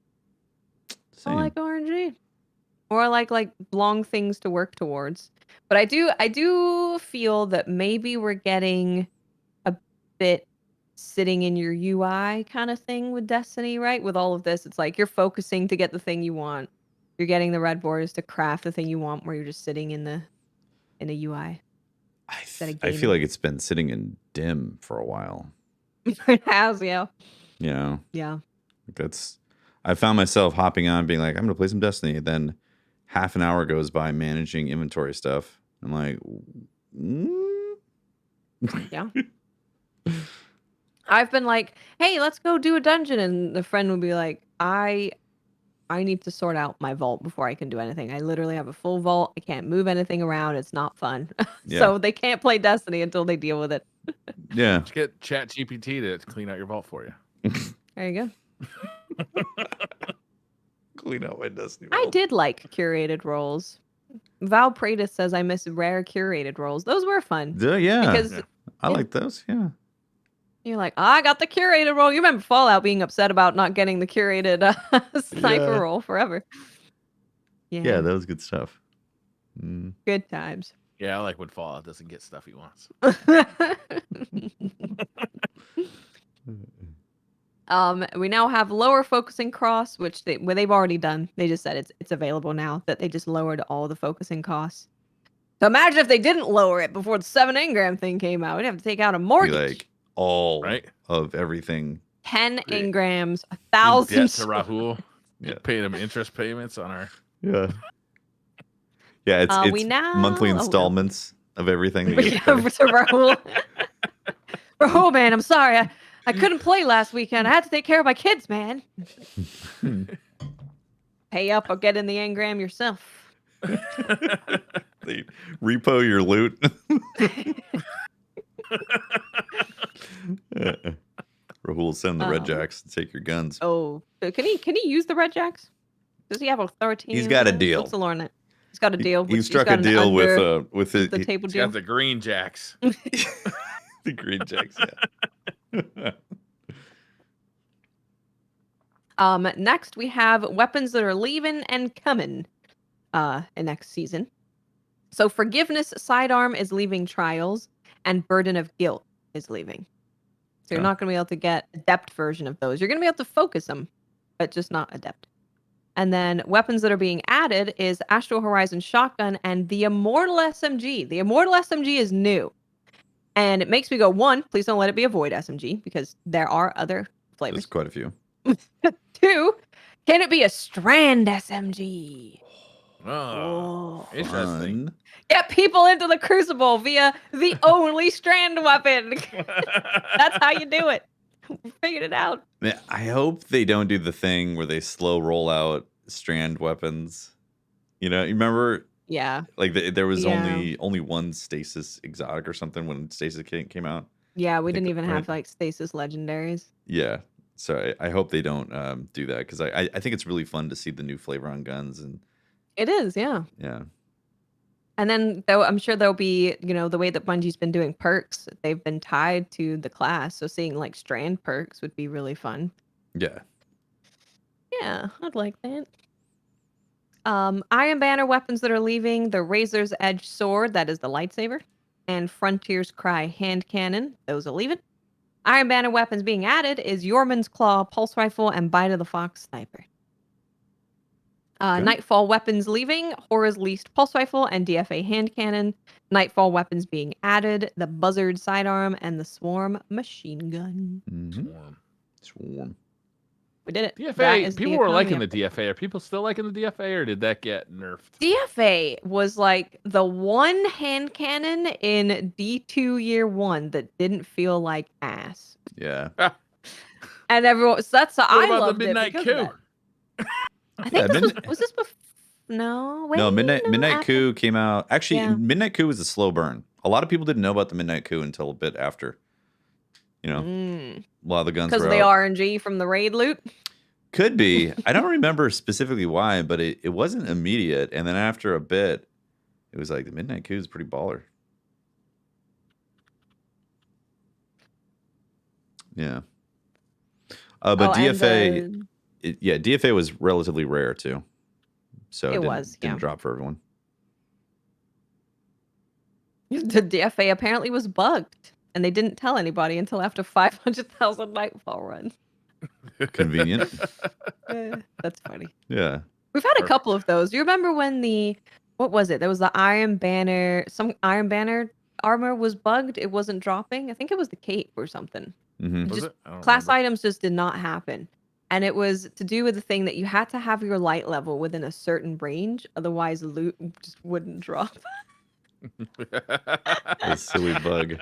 Same. I like RNG. Or I like long things to work towards. But I do feel that maybe we're getting a bit sitting in your UI kind of thing with Destiny, right? With all of this, it's like you're focusing to get the thing you want. You're getting the red borders to craft the thing you want, where you're just sitting in the UI. I feel like it's been sitting in dim for a while. It has, yeah. Yeah. Yeah. I found myself hopping on, being like, I'm gonna play some Destiny. Then half an hour goes by managing inventory stuff. I'm like, Yeah. I've been like, hey, let's go do a dungeon, and the friend would be like, I need to sort out my vault before I can do anything. I literally have a full vault. I can't move anything around. It's not fun. So they can't play Destiny until they deal with it. Yeah. Just get Chat GPT to clean out your vault for you. There you go. Clean out my Destiny vault. I did like curated roles. Val Pratis says I miss rare curated roles. Those were fun. Yeah. Because I like those. Yeah. You're like, I got the curated roll. You remember Fallout being upset about not getting the curated sniper Yeah. roll forever. Yeah, Yeah, that was good stuff. Mm. good times. Yeah, I like when Fallout doesn't get stuff he wants. We now have lower focusing costs, which they've already done. They just said it's available now. That they just lowered all the focusing costs. So imagine if they didn't lower it before the 7 engram thing came out. We'd have to take out a Be mortgage. like all Right? of everything. 10 Yeah. engrams, In 1,000 debt to swords. Rahul. Yeah. Paying him interest payments on our. Yeah. Yeah, it's We now monthly oh, no. installments of everything that you Yeah, have to to Rahul. Rahul, man, I'm sorry. I couldn't play last weekend. I had to take care of my kids, man. pay. Pay up or get in the engram yourself. They repo your loot. Rahul, send the Red Jacks to take your guns. Oh, can he use the Red Jacks? Does he have authority? He's got a deal. What's the lore in it? He's got a deal. He He's struck got a an deal with the his, table He's deal. got the Green Jacks. the Green Jacks. Yeah. Next we have weapons that are leaving and coming in next season. So Forgiveness Sidearm is leaving Trials, and Burden of Guilt is leaving. So you're Okay. not going to be able to get Adept version of those. You're going to be able to focus them, but just not Adept. And then weapons that are being added is Astral Horizon Shotgun and the Immortal SMG. The Immortal SMG is new. And it makes me go, 1, please don't let it be a Void SMG, because there are other flavors. There's quite a few. 2, can it be a Strand SMG? Oh, interesting. Fun. Get people into the Crucible via the only Strand weapon. That's how you do it. We figured it out. Man, I hope they don't do the thing where they slow roll out strand weapons. You know, you remember Yeah. like there was Yeah. only one stasis exotic or something when stasis came out. Yeah, we think didn't even right? have like stasis legendaries. Yeah. So I hope they don't do that because I think it's really fun to see the new flavor on guns and It is, yeah. yeah. And then though I'm sure there'll be, the way that Bungie's been doing perks, they've been tied to the class. So seeing like Strand perks would be really fun. Yeah. Yeah, I'd like that. Iron Banner weapons that are leaving, the Razor's Edge Sword, that is the lightsaber, and Frontier's Cry hand cannon, those are leaving. Iron Banner weapons being added is Yorman's Claw pulse rifle and Bite of the Fox sniper. Okay. Nightfall weapons leaving, Horror's Least pulse rifle and DFA hand cannon. Nightfall weapons being added, the Buzzard sidearm and the Swarm machine gun. Mm-hmm. Swarm. We did it. That DFA. is the People were liking economy the DFA. Are people still liking the DFA, or did that get nerfed? DFA was like the one hand cannon in D2 year 1 that didn't feel like ass. Yeah. And everyone, so that's What I about loved the Midnight it because of Coup? that. I Yeah, think this was this before? No, wait. No, Midnight after- Coup came out. Actually, Yeah. Midnight Coup was a slow burn. A lot of people didn't know about the Midnight Coup until a bit after. You know, a lot of the guns because were of the out. RNG from the raid loot. Could be. I don't remember specifically why, but it wasn't immediate. And then after a bit, it was like the Midnight Coup is pretty baller. Yeah. But DFA, DFA was relatively rare too. So It didn't was, drop for everyone. The DFA apparently was bugged, and they didn't tell anybody until after 500,000 Nightfall runs. Convenient. That's funny. Yeah. We've had a couple of those. You remember when what was it? There was the Iron Banner, some Iron Banner armor was bugged. It wasn't dropping. I think it was the cape or something. Mm-hmm. Was Just it? I don't class remember. items just did not happen. And it was to do with the thing that you had to have your light level within a certain range, otherwise loot just wouldn't drop. A silly bug.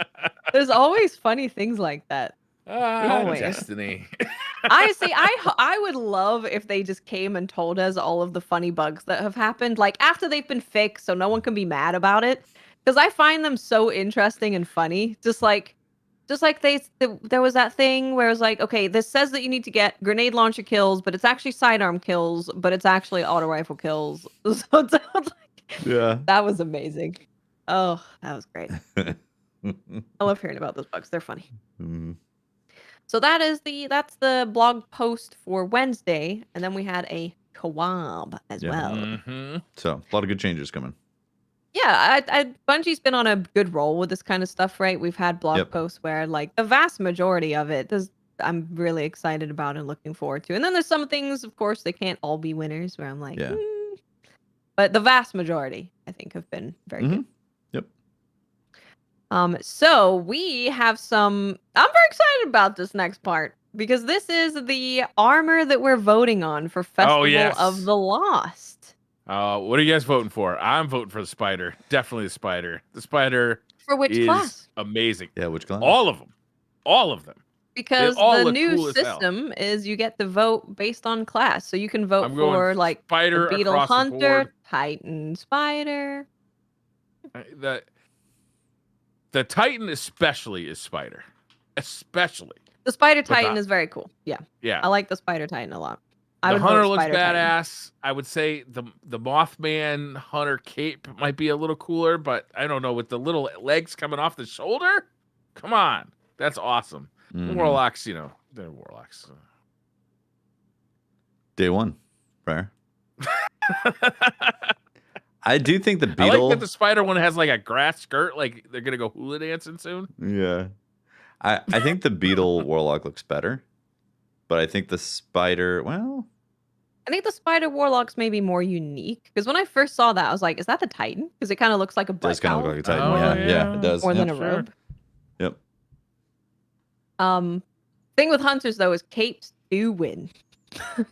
There's always funny things like that. Always. Destiny. Honestly, I would love if they just came and told us all of the funny bugs that have happened, like after they've been fixed, so no one can be mad about it. Because I find them so interesting and funny. Just like there was that thing where it was like, okay, this says that you need to get grenade launcher kills, but it's actually sidearm kills, but it's actually auto rifle kills. So it's like, Yeah. that was amazing. Oh, that was great. I love hearing about those bugs. They're funny. Mm. So that's the blog post for Wednesday, and then we had a co-op as Yeah. well. Mm-hmm. So a lot of good changes coming. Yeah, Bungie's been on a good roll with this kind of stuff, right? We've had blog Yep. posts where like the vast majority of it I'm really excited about and looking forward to. And then there's some things, of course, they can't all be winners where I'm like, Yeah. But the vast majority, I think, have been very good. Yep. So we have some. I'm very excited about this next part because this is the armor that we're voting on for Festival yes. of the Lost. What are you guys voting for? I'm voting for the spider. Definitely the spider. The spider For which is class? amazing. Yeah, which class? All of them. All of them. Because all the look new cool as hell. system is you get to vote based on class. So you can vote I'm going for like spider the Beetle across the Hunter, board. Titan Spider. The Titan especially is spider. Especially. The Spider But Titan is very cool. Yeah. Yeah. I like the Spider Titan a lot. I The would hunter vote looks Spider Titan. badass. I would say the Mothman hunter cape might be a little cooler, but I don't know, with the little legs coming off the shoulder. Come on, that's awesome. Warlocks, they're warlocks. Day one, Briar. I do think the I Beetle. like that the spider one has like a grass skirt, like they're gonna go hula dancing soon. Yeah, I think the Beetle Warlock looks better, but I think the spider. Well, I think the Spider Warlock's maybe more unique because when I first saw that, I was like, "Is that the Titan?" Because it kind of looks like a butt does kind of towel look like a Titan. Oh, yeah, it does. more than Yep. a robe. Yep. Thing with hunters though is capes do win. You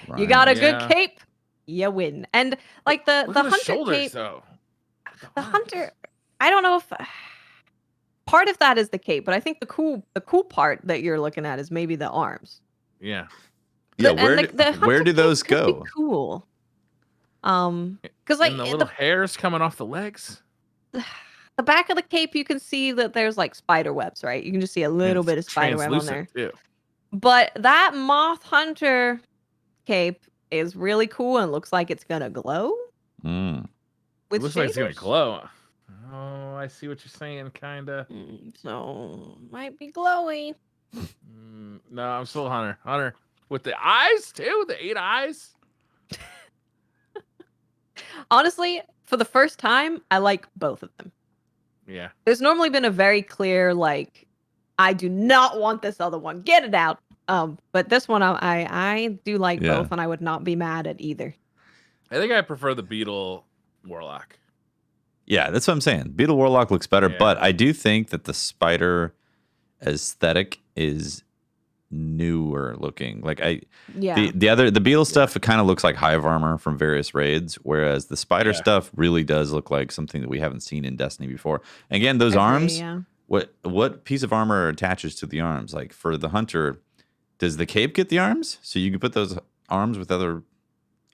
Right. got a Yeah. good cape, you win. And like the Look at hunter shoulders, cape, though. the hunter. I don't know if part of that is the cape, but I think the cool part that you're looking at is maybe the arms. Yeah. Yeah, The where hunter do those cape could be go? Cool. Because like And the little hairs coming off the legs. the back of the cape, you can see that there's like spider webs, right? You can just see a little bit of spider web on there. Too. But that moth hunter cape is really cool and looks like it's gonna glow. Mm. It looks like it's gonna shaders. glow. Oh, I see what you're saying, kinda. So might be glowy. No, I'm still Hunter. Hunter with the eyes too, the 8 eyes. Honestly, for the first time, I like both of them. Yeah. There's normally been a very clear like, I do not want this other one. Get it out. But this one I do like both, and I would not be mad at either. I think I prefer the Beetle Warlock. Yeah, that's what I'm saying. Beetle Warlock looks better, Yeah. but I do think that the spider aesthetic is newer looking. Like the Beetle stuff, it kind of looks like hive armor from various raids, whereas the spider stuff really does look like something that we haven't seen in Destiny before. And again, those arms, what piece of armor attaches to the arms? Like for the hunter, does the cape get the arms? So you can put those arms with other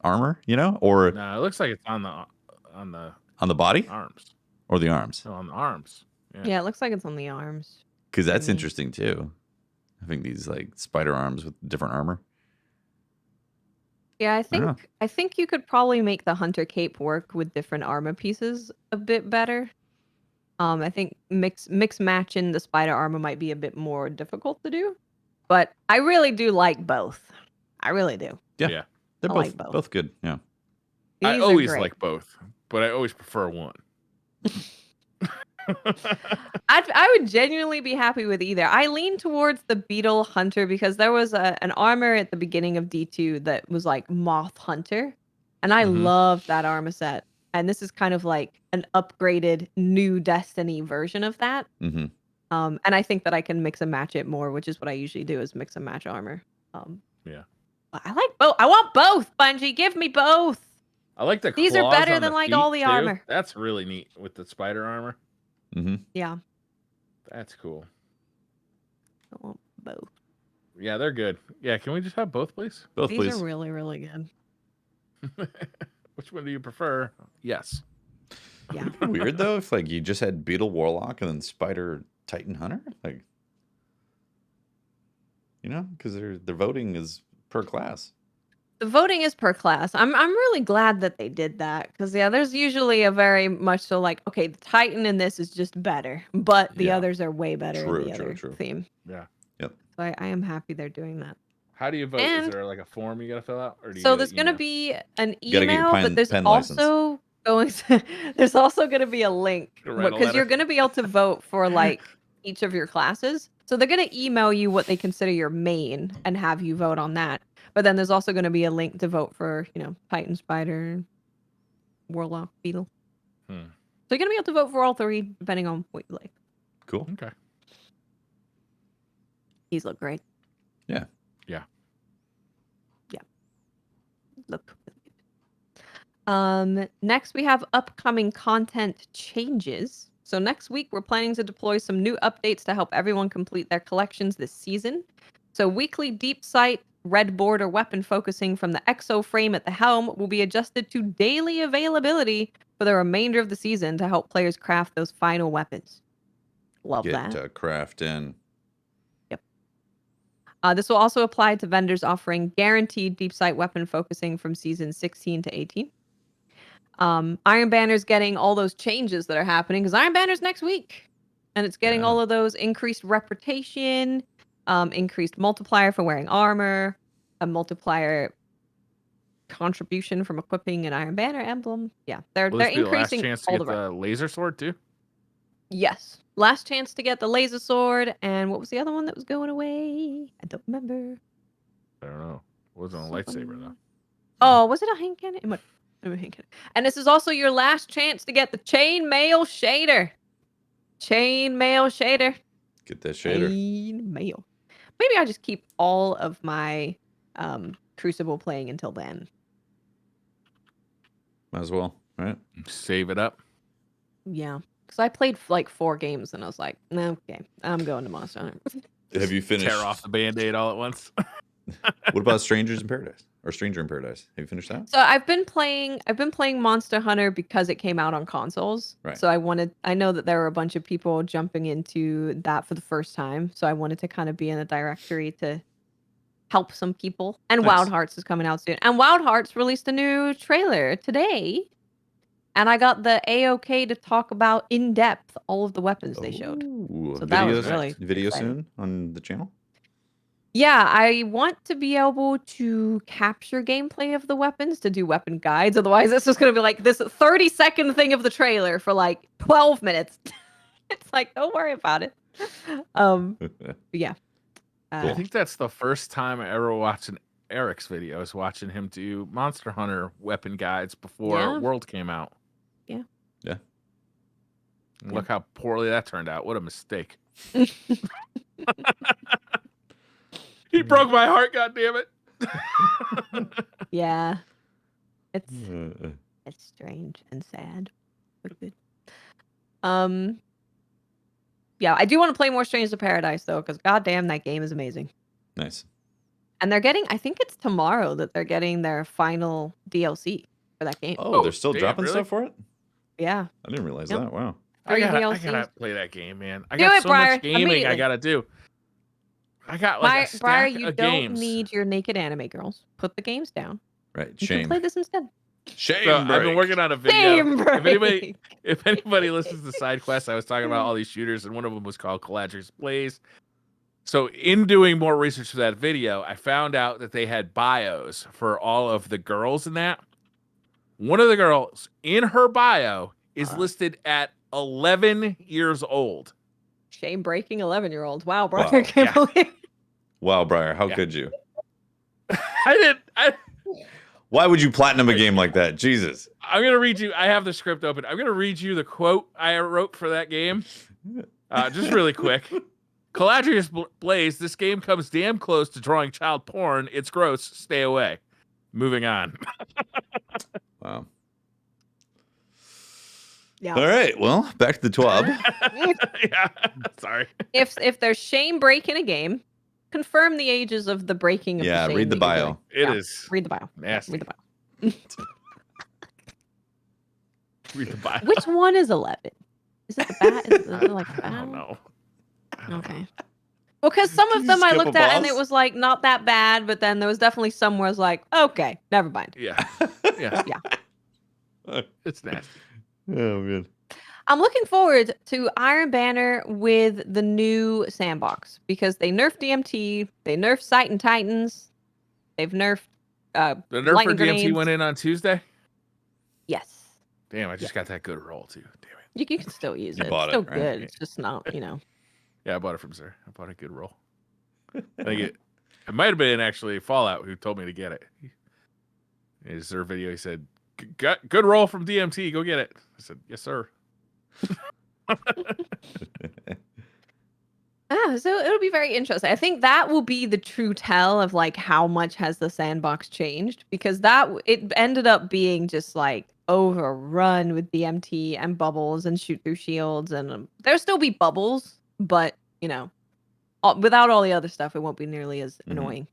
armor, or no, it looks like it's on the body arms or the arms. No, on the arms. Yeah, it looks like it's on the arms. Because that's interesting too. Having these like spider arms with different armor. Yeah, I think you could probably make the hunter cape work with different armor pieces a bit better. I think mix matching the spider armor might be a bit more difficult to do, but I really do like both. I really do. Yeah. They're I both like both good. Yeah. I always like both, but I always prefer one. I would genuinely be happy with either. I lean towards the Beetle Hunter because there was an armor at the beginning of D2 that was like Moth Hunter, and I loved that armor set. And this is kind of like an upgraded new Destiny version of that. Mm-hmm. And I think that I can mix and match it more, which is what I usually do, is mix and match armor. Yeah. I like both. I want both, Bungie. Give me both. I like the These are claws better on than the like feet, all the too. armor. That's really neat with the spider armor. Mm-hmm. Yeah. That's cool. I want both. Yeah, they're good. Yeah, can we just have both, please? Both, These please. are really, really good. Which one do you prefer? Yes. Yeah. Weird though, if like you just had Beetle Warlock and then Spider Titan Hunter, like, because their voting is per class. The voting is per class. I'm really glad that they did that because there's usually a very much so like, okay, the Titan in this is just better, but the others are way better in the other theme. Yeah. Yep. So I am happy they're doing that. How do you vote? Is And there like a form you gotta fill out, or do you so get there's an going to email? be an You gotta get your email, but there's pen license. also going to, there's also going to be a link To write a because you're letter? going to be able to vote for like each of your classes. So they're going to email you what they consider your main and have you vote on that. But then there's also going to be a link to vote for, Titan, Spider, Warlock, Beetle. Hmm. So you're going to be able to vote for all three depending on what you like. Cool. Okay. These look great. Yeah. Look really good. Next we have upcoming content changes. So next week we're planning to deploy some new updates to help everyone complete their collections this season. So weekly deep sight, red border weapon focusing from the exo frame at the helm will be adjusted to daily availability for the remainder of the season to help players craft those final weapons. Love Get that. craft in. This will also apply to vendors offering guaranteed deep sight weapon focusing from season 16 to 18. Iron Banner's getting all those changes that are happening because Iron Banner's next week. And it's getting all of those increased reputation, increased multiplier for wearing armor, a multiplier contribution from equipping an Iron Banner emblem. Yeah, they're Will this be the last increasing chance to all get the the laser sword too? Yes. Last chance to get the laser sword. And what was the other one that was going away? I don't remember. I don't know. It wasn't a lightsaber though. Oh, was it a hand cannon? It might have been a hand cannon. And this is also your last chance to get the chainmail shader. Chainmail shader. Get that shader. Chainmail. Maybe I just keep all of my Crucible playing until then. Might as well, right? Save it up. Yeah. Because I played like 4 games and I was like, okay, I'm going to Monster Hunter. Have you finished? Tear off the band-aid all at once. What about Strangers in Paradise or Stranger in Paradise? Have you finished that? So I've been playing Monster Hunter because it came out on consoles. Right. So I know that there were a bunch of people jumping into that for the first time. So I wanted to kind of be in a directory to help some people. And Nice. Wild Hearts is coming out soon. And Wild Hearts released a new trailer today. And I got the A-OK to talk about in depth all of the weapons they showed. Ooh, So that was videos- really video exciting. soon on the channel. Yeah, I want to be able to capture gameplay of the weapons to do weapon guides. Otherwise, it's just going to be like this 30-second thing of the trailer for like 12 minutes. It's like, don't worry about it. But yeah. Cool. I think that's the first time I ever watched an Eric's videos, watching him do Monster Hunter weapon guides before Yeah. World came out. Yeah. Yeah. And look how poorly that turned out. What a mistake. He broke my heart, goddammit. Yeah. It's Uh, strange and sad. But good. Yeah, I do want to play more Strange to Paradise though, because goddamn, that game is amazing. nice. And they're getting, I think it's tomorrow that they're getting their final DLC for that game. Oh, they're still damn, dropping really? stuff for it? Yeah. I didn't realize Yep. that. Wow. I 3 gotta DLCs. play that game, man. I Do got it, so Briar, much gaming I immediately. gotta do. I got like a stack Briar, you of don't games. need your naked anime girls. Put the games down. Right. You can Shame. play this instead. Shame. So I've been break. working on a video. Shame If anybody listens to side quests, I was talking about all these shooters, and one of them was called Collateral's Blaze. So in doing more research for that video, I found out that they had bios for all of the girls in that. One of the girls in her bio is listed at 11 years old. Shame breaking 11-year-old. Wow, Briar, Wow. I can't believe. Wow, Briar, how Yeah. could you? Why would you platinum a game like that? Jesus. I'm gonna read you. I have the script open. I'm gonna read you the quote I wrote for that game, just really quick. Collateral's Blaze. This game comes damn close to drawing child porn. It's gross. Stay away. Moving on. Wow. Yeah. All right. Well, back to the twab. Yeah. Sorry. If there's shame break in a game, confirm the ages of the breaking of the Yeah, shame read the that you're bio. doing. It Yeah, is Read the bio. Yeah, nasty. read the bio. Read the bio. Which one is 11? Is it the bat? Is it like the I bat? don't know. Okay. Well, because some Can of you them I skip a looked at and boss? it was like not that bad, but then there was definitely some where I was like, okay, never mind. Yeah. Yeah. Yeah. It's nasty. Oh man. I'm looking forward to Iron Banner with the new sandbox because they nerfed DMT, they nerfed Sight and Titans, they've nerfed The nerf for lightning DMT grenades. went in on Tuesday. Yes. Damn, I just got that good roll too. Damn it. You can still use You it. bought It's it, still right? good. It's just not, Yeah, I bought it from Sir. I bought a good roll. I think it might have been actually Fallout who told me to get it. In his Sir video, he said, "Good roll from DMT. Go get it." I said, "Yes, sir." So it'll be very interesting. I think that will be the true tell of like how much has the sandbox changed because it ended up being just like overrun with DMT and bubbles and shoot through shields and there'll still be bubbles, but without all the other stuff, it won't be nearly as annoying.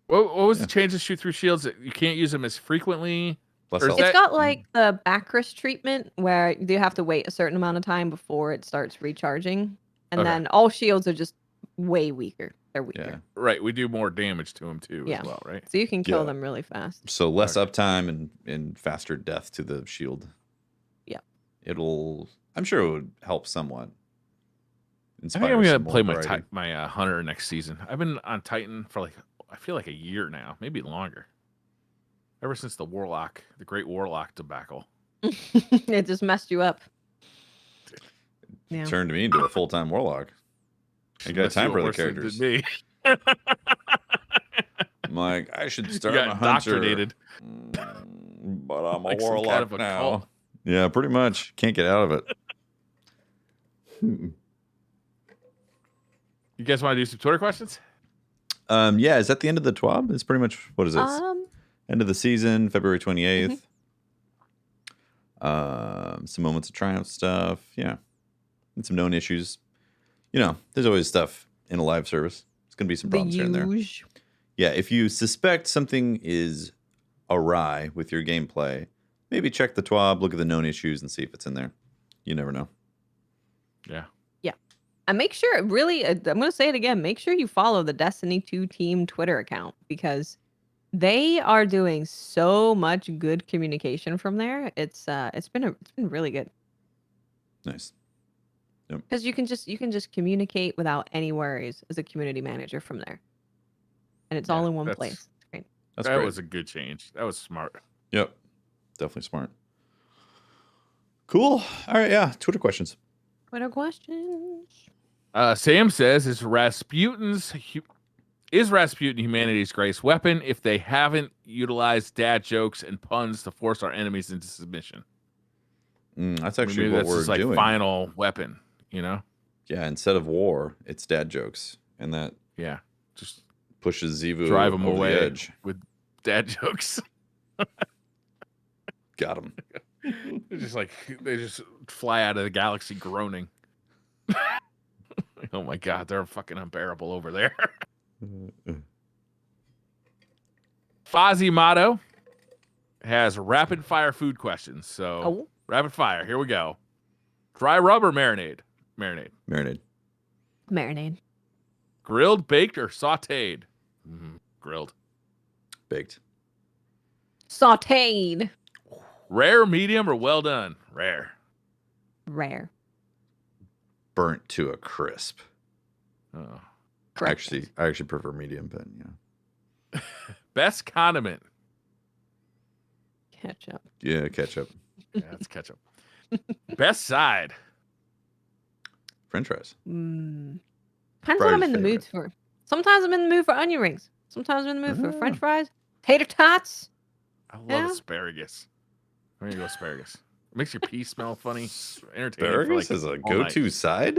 What was the change to shoot through shields? You can't use them as frequently. Less Or is health. It's that- got like the backrest treatment where you have to wait a certain amount of time before it starts recharging. And Okay. then all shields are just way weaker. They're weaker. Yeah. Right, we do more damage to them too Yeah. as well, right? So you can kill Yeah. them really fast. So less Okay. uptime and faster death to the shield. Yeah. I'm sure it would help somewhat. I think I'm gonna play my my hunter next season. I've been on Titan for I feel like a year now, maybe longer. Ever since the Great Warlock debacle. It just messed you up. Yeah. Turned me into a full-time warlock. I got Messed time you for up the worse than it characters. did me. I'm like, I should You start got a hunter. indoctrinated. But I'm a Like some warlock kind of a now. cult. Yeah, pretty much. Can't get out of it. You guys want to do some Twitter questions? Yeah, is that the end of the TWAB? It's pretty much, what is it? End of the season, February 28th. Some moments of triumph stuff. Yeah. And some known issues. There's always stuff in a live service. There's going to be some problems here and there. Yeah, if you suspect something is awry with your gameplay, maybe check the TWAB, look at the known issues, and see if it's in there. You never know. Yeah. And make sure, really, I'm going to say it again, make sure you follow the Destiny 2 team Twitter account because they are doing so much good communication from there. It's been really good. Nice. Because you can just communicate without any worries as a community manager from there. And it's all in one place. It's great. That's That great. was a good change. That was smart. Yep. Definitely smart. Cool. All right. Yeah. Twitter questions. Twitter questions. Sam says, is Rasputin humanity's greatest weapon if they haven't utilized dad jokes and puns to force our enemies into submission? That's Maybe actually what that's we're his, doing. final weapon, Yeah. Instead of war, it's dad jokes. And that Yeah. Just pushes Zivu drive them over away the edge. with dad jokes. Got him. They just fly out of the galaxy groaning. Oh my god, they're fucking unbearable over there. Fazimoto has rapid fire food questions. So rapid fire, here we go. Dry rub or marinade? Marinade. Marinade. Grilled, baked, or sauteed? Grilled. Baked. Sauteed. Rare, medium, or well done? Rare. Burnt to a crisp. Oh. Correct. I actually prefer medium, but yeah. Best condiment? Ketchup. Yeah, ketchup. Yeah, it's ketchup. Best side? French fries. Depends what I'm in the mood for. Sometimes I'm in the mood for onion rings. Sometimes I'm in the mood for French fries, tater tots. I love asparagus. I'm gonna go asparagus. It makes your pee smell funny. Entertaining. Asparagus is a go-to side?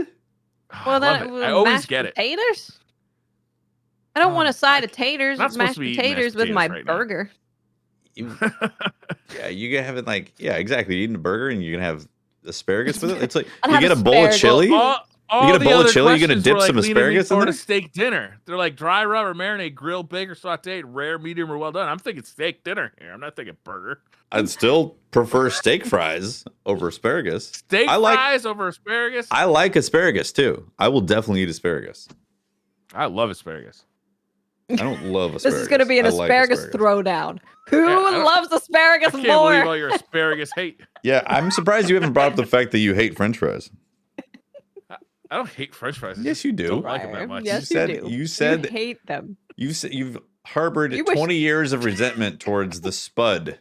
Well, I always get it. Potatoes. I don't want a side of taters, not supposed mashed to be eating potatoes mashed with my potatoes right now. burger. Yeah, you can have it exactly. You're eating a burger and you're gonna have asparagus with it. It's like I'd you have get a bowl of asparagus. chili. All You get a the bowl of other chili, you're gonna questions dip were, some leaning asparagus in toward there? a steak dinner. They're like dry rub or marinade, grilled, baked, or sauteed, rare, medium, or well done. I'm thinking steak dinner here. I'm not thinking burger. I'd still prefer steak fries over asparagus. Steak fries over asparagus. I like asparagus too. I will definitely eat asparagus. I love asparagus. I don't love This asparagus. is going to be an I like asparagus throwdown. Who loves asparagus I can't more? believe all your asparagus hate. Yeah, I'm surprised you haven't brought up the fact that you hate French fries. I don't hate French fries. I Yes, just you do. Don't like them that much. Yes, You you said- do. you said- you hate them. You've harbored You wish- 20 years of resentment towards the spud.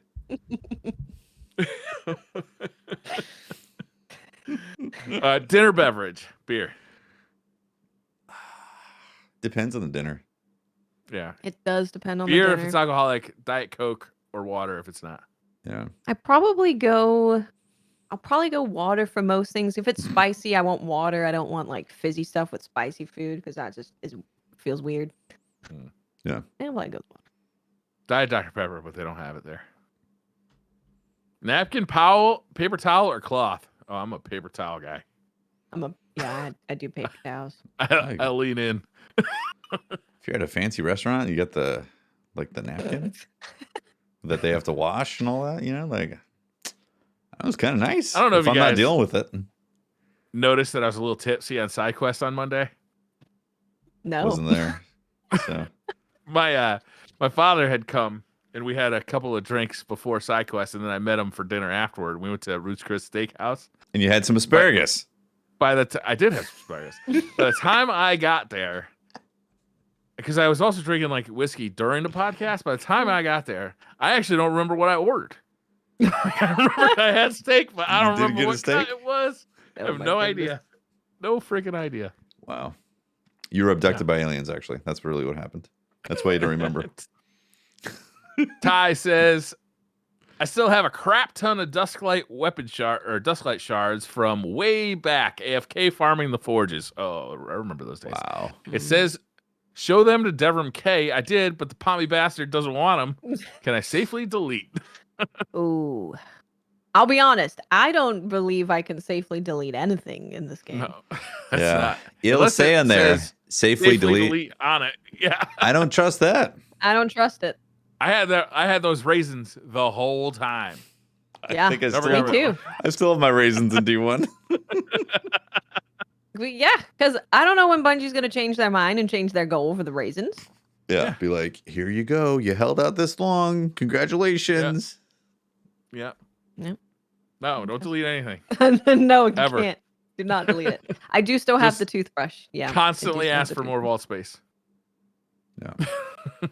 Dinner beverage, beer. Depends on the dinner. Yeah. It does depend on Beer the if dinner. it's alcoholic, Diet Coke or water if it's not. Yeah. I'll probably go water for most things. If it's spicy, I want water. I don't want like fizzy stuff with spicy food because that just feels weird. Yeah. And like goes water. Diet Dr. Pepper, but they don't have it there. Napkin, paper towel, or cloth? Oh, I'm a paper towel guy. I do paper towels. I lean in. If you're at a fancy restaurant, you get the napkin that they have to wash and all that, that was kind of nice. I don't know if you I'm not guys- dealing with it. Noticed that I was a little tipsy on SideQuest on Monday. No. Wasn't there. So My father had come and we had a couple of drinks before SideQuest, and then I met him for dinner afterward. We went to Ruth's Chris Steakhouse. and you had some asparagus. I did have some asparagus. By the time I got there, because I was also drinking like whiskey during the podcast. By the time I got there, I actually don't remember what I ordered. I remember I had steak, but I don't You didn't remember get a what kind steak? it was. I Oh have my no goodness. idea. No freaking idea. Wow. You were abducted by aliens, actually. That's really what happened. That's why you don't remember. Ty says, I still have a crap ton of Dusklight shards from way back. AFK farming the forges. Oh, I remember those days. Wow. It says, show them to Devram K. I did, but the pommy bastard doesn't want them. Can I safely delete? Ooh. I'll be honest. I don't believe I can safely delete anything in this game. No, that's Yeah. not. It'll Unless say it on there, says safely delete. on it. Yeah. I don't trust that. I don't trust it. I had those raisins the whole time. Yeah. I think I Never still, got Me rid too. I still have my raisins in D1. Yeah, because I don't know when Bungie's going to change their mind and change their goal for the raisins. Yeah. Be like, here you go. You held out this long. Congratulations. Yeah. Yep. No, don't delete anything. No, you Ever. can't. Do not delete it. I do still have Just the toothbrush. Yeah. I do Constantly still have ask the for more toothbrush. wall space. Yeah.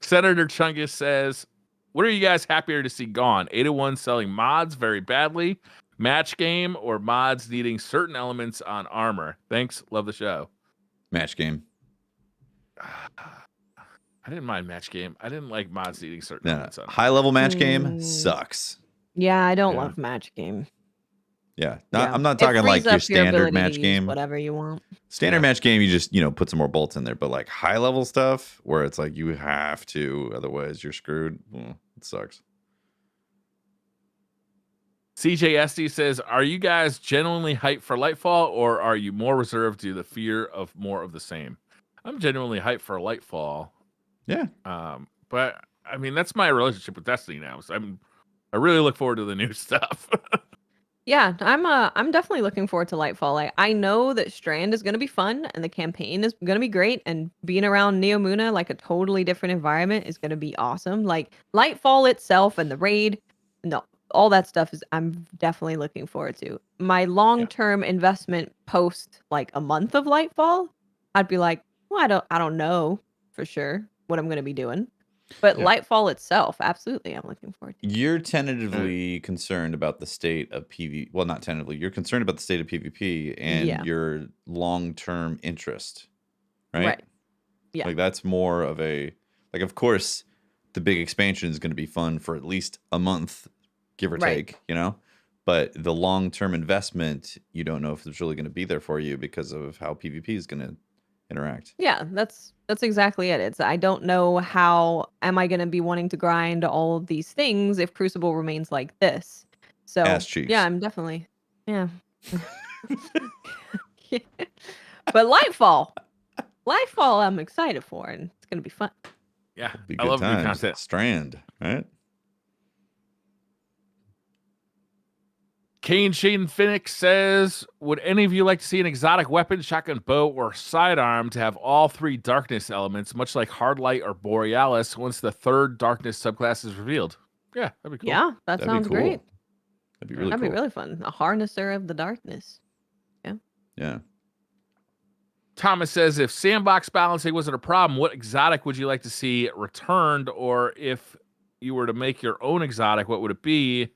Senator Chungus says, what are you guys happier to see gone? 801 selling mods very badly, match game, or mods needing certain elements on armor? Thanks. Love the show. Match game. I didn't mind match game. I didn't like mods needing certain No, elements on armor. high level match game Hmm. sucks. Yeah, I don't Yeah. love match game. Yeah. Yeah. I'm not It talking like frees your up standard ability to match use game. Whatever you want. Standard Yeah. match game, you just, put some more bolts in there. But like high level stuff where it's like you have to, otherwise you're screwed. It sucks. CJSD says, are you guys genuinely hyped for Lightfall, or are you more reserved due to the fear of more of the same? I'm genuinely hyped for Lightfall. Yeah. But I mean, that's my relationship with Destiny now. So I really look forward to the new stuff. Yeah, I'm definitely looking forward to Lightfall. I know that Strand is going to be fun and the campaign is going to be great, and being around Neomuna, like a totally different environment, is going to be awesome. Like Lightfall itself and the raid, no, all that stuff is I'm definitely looking forward to. My long-term investment post like a month of Lightfall, I'd be like, well, I don't know for sure what I'm going to be doing. But Yeah. Lightfall itself, absolutely, I'm looking forward to. You're tentatively concerned about the state of PvP. Well, not tentatively. You're concerned about the state of PvP and Yeah. your long-term interest, right? Right. Yeah. Like that's more of a like. Of course, the big expansion is going to be fun for at least a month, give or Right. take. But the long-term investment, you don't know if it's really going to be there for you because of how PvP is going to interact. Yeah, that's exactly it. It's I don't know how am I going to be wanting to grind all of these things if Crucible remains like this. So Ass cheeks. yeah, I'm definitely yeah. Yeah. But Lightfall, I'm excited for, and it's gonna be fun. Yeah, Be I good love new times. content. Strand, right? Kane Shane Phoenix says, would any of you like to see an exotic weapon, shotgun, bow, or sidearm to have all 3 darkness elements, much like Hardlight or Borealis, once the 3rd darkness subclass is revealed? Yeah, that'd be cool. Yeah, that That'd be sounds cool. great. That'd be really That'd cool. be really fun. A harnesser of the darkness. Yeah. Thomas says, if sandbox balancing wasn't a problem, what exotic would you like to see returned? Or if you were to make your own exotic, what would it be?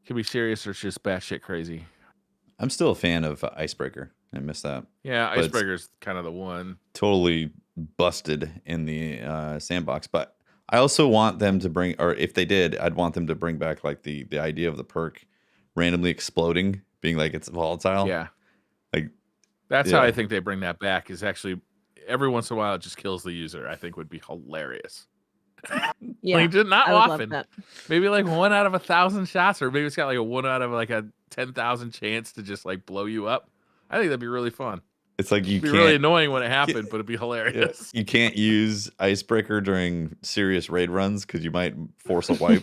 Can be serious or it's just batshit crazy. I'm still a fan of Icebreaker. I miss that. Yeah, But it's Icebreaker's kind of the one. totally busted in the sandbox. But I also want them to bring, or if they did, I'd want them to bring back like the idea of the perk randomly exploding, being like it's volatile. Yeah. Like That's how yeah. I think they bring that back, is actually every once in a while it just kills the user. I think would be hilarious. Yeah, Like, not I would often. love that. Maybe like 1 out of 1,000 shots, or maybe it's got like a 1 out of like a 10,000 chance to just like blow you up. I think that'd be really fun. It's like you It'd be can't really annoying when it happened, but it'd be hilarious. you can't use Icebreaker during serious raid runs because you might force a wipe.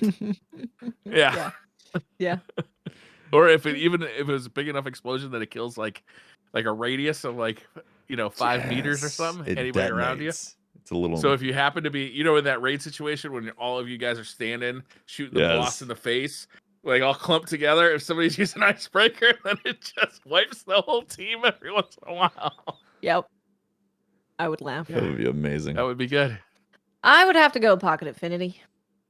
Yeah. Yeah. Or if it was a big enough explosion that it kills like a radius of like 5 meters or Yes, something, it anybody around you. detonates. It's a little So if you happen to be, in that raid situation when all of you guys are standing, shooting the boss Yes. in the face, like all clumped together, if somebody's using an icebreaker, then it just wipes the whole team every once in a while. Yep. I would laugh. that would be amazing. That would be good. I would have to go Pocket Infinity.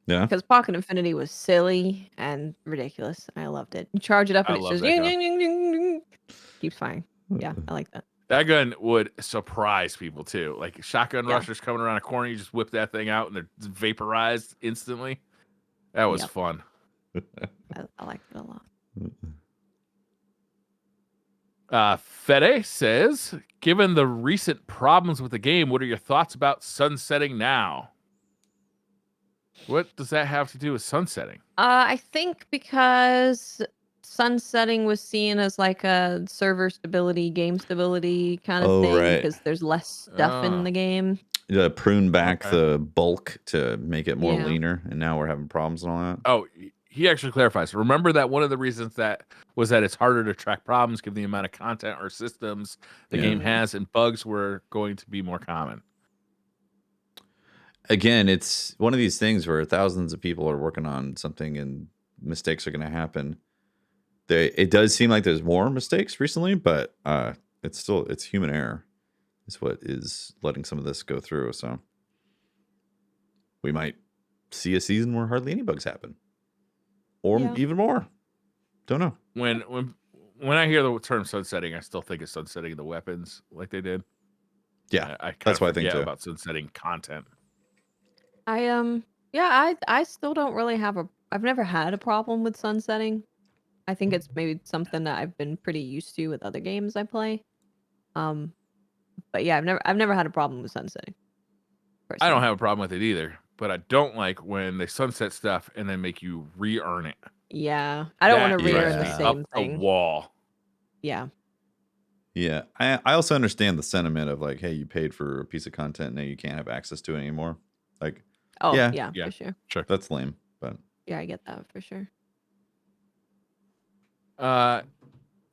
Yeah. Because Pocket Infinity was silly and ridiculous. I loved it. You charge it up and I it love says that ying, gun. ying, ying, ying, ying. Keeps firing. Yeah, I like that. That gun would surprise people too. Like shotgun Yeah. rushers coming around a corner, you just whip that thing out and they're vaporized instantly. That was Yep. fun. I liked it a lot. Fede says, given the recent problems with the game, what are your thoughts about sunsetting now? What does that have to do with sunsetting? I think because sunsetting was seen as like a server stability, game stability kind of thing, right. because there's less stuff in the game. You prune back Okay. the bulk to make it more Yeah. leaner, and now we're having problems and all that. Oh, he actually clarifies. Remember that one of the reasons that it's harder to track problems given the amount of content or systems the game has, and bugs were going to be more common. Again, it's one of these things where thousands of people are working on something and mistakes are going to happen. It does seem like there's more mistakes recently, but it's human error is what is letting some of this go through. So we might see a season where hardly any bugs happen, or even more. Don't know. When I hear the term sunsetting, I still think of sunsetting the weapons like they did. Yeah, I that's what I think forget too. about sunsetting content. I still don't really I've never had a problem with sunsetting. I think it's maybe something that I've been pretty used to with other games I play. But yeah, I've never had a problem with sunsetting. I don't have a problem with it either, but I don't like when they sunset stuff and then make you re-earn it. Yeah, I don't want to re-earn the Drives me same up thing. a wall. Yeah. Yeah, I also understand the sentiment of like, hey, you paid for a piece of content, now you can't have access to it anymore. Like, Oh, yeah, for sure. Sure. That's lame, but Yeah, I get that for sure.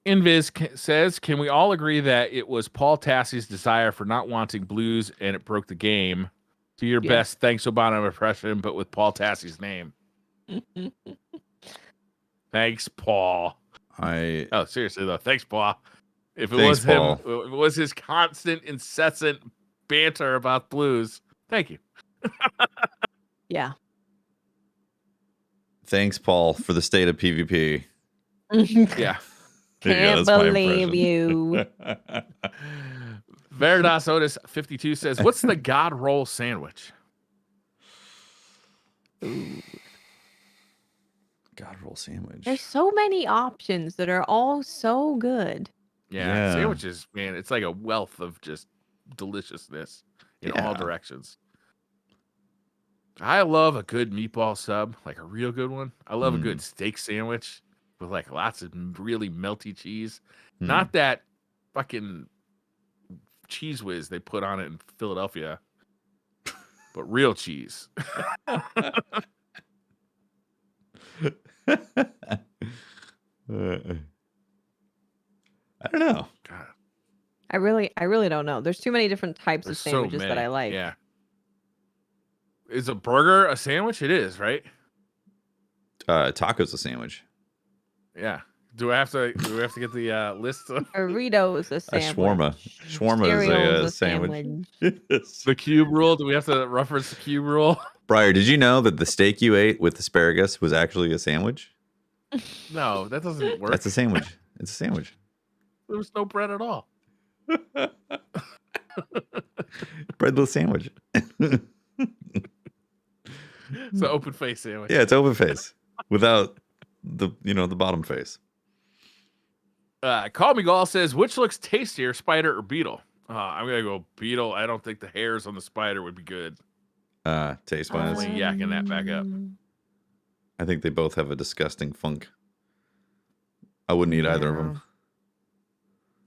Invis says, can we all agree that it was Paul Tassie's desire for not wanting blues and it broke the game? Do your best Thanks Obama impression, but with Paul Tassie's name. Thanks, Paul. Oh, seriously though, thanks, Paul. If it was him, Paul. if it was his constant, incessant banter about blues. Thank you. Yeah. Thanks, Paul, for the state of PvP. Yeah. Can't believe you. Veritas Otis 52 says, what's the God roll sandwich? Ooh. God roll sandwich. There's so many options that are all so good. Yeah. Sandwiches, man, it's like a wealth of just deliciousness in all directions. I love a good meatball sub, like a real good one. I love a good steak sandwich with like lots of really melty cheese. Not that fucking cheese whiz they put on it in Philadelphia, but real cheese. really don't know. There's too many different types There's of so sandwiches that many. I like. Yeah. Is a burger a sandwich? It is, right? Taco's a sandwich. Yeah. Do we have to get the list of Burritos a A sandwich. shawarma. Shawarma is Cereal's a a sandwich. sandwich. the cube rule? Do we have to reference the cube rule? Briar, did you know that the steak you ate with asparagus was actually a sandwich? No, that doesn't work. That's a sandwich. It's a sandwich. There was no bread at all. Breadless sandwich. It's an open face sandwich. Yeah, it's open face without the bottom face. Call Me Gall says, which looks tastier, spider or beetle? I'm gonna go beetle. I don't think the hairs on the spider would be good. Taste wise, Definitely yakking that back up. I think they both have a disgusting funk. I wouldn't eat either of them.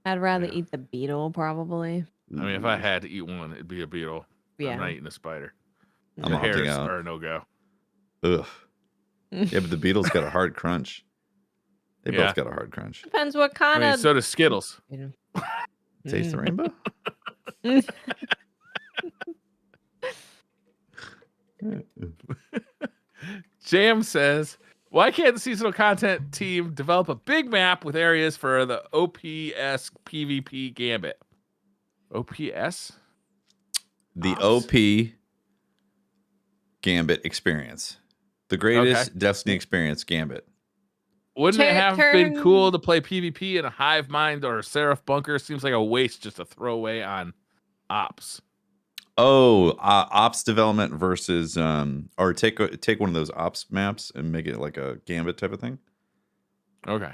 I'd rather eat the beetle, probably. I mean, if I had to eat one, it'd be a beetle. Yeah. I'm not eating a spider. I'm The opting hairs out. are a no-go. Ugh. Yeah, but the Beatles got a hard crunch. They Yeah. both got a hard crunch. Depends what I kind mean, of. so does Skittles. Taste the rainbow? Jam says, why can't the seasonal content team develop a big map with areas for the OPS PvP gambit? OPS? The Ops? OP Gambit experience. The greatest Destiny experience, Gambit. Wouldn't it have been Turn- cool to play PvP in a hive mind or a Seraph bunker? Seems like a waste just to throw away on ops. Oh, ops development versus or take one of those ops maps and make it like a Gambit type of thing. Okay.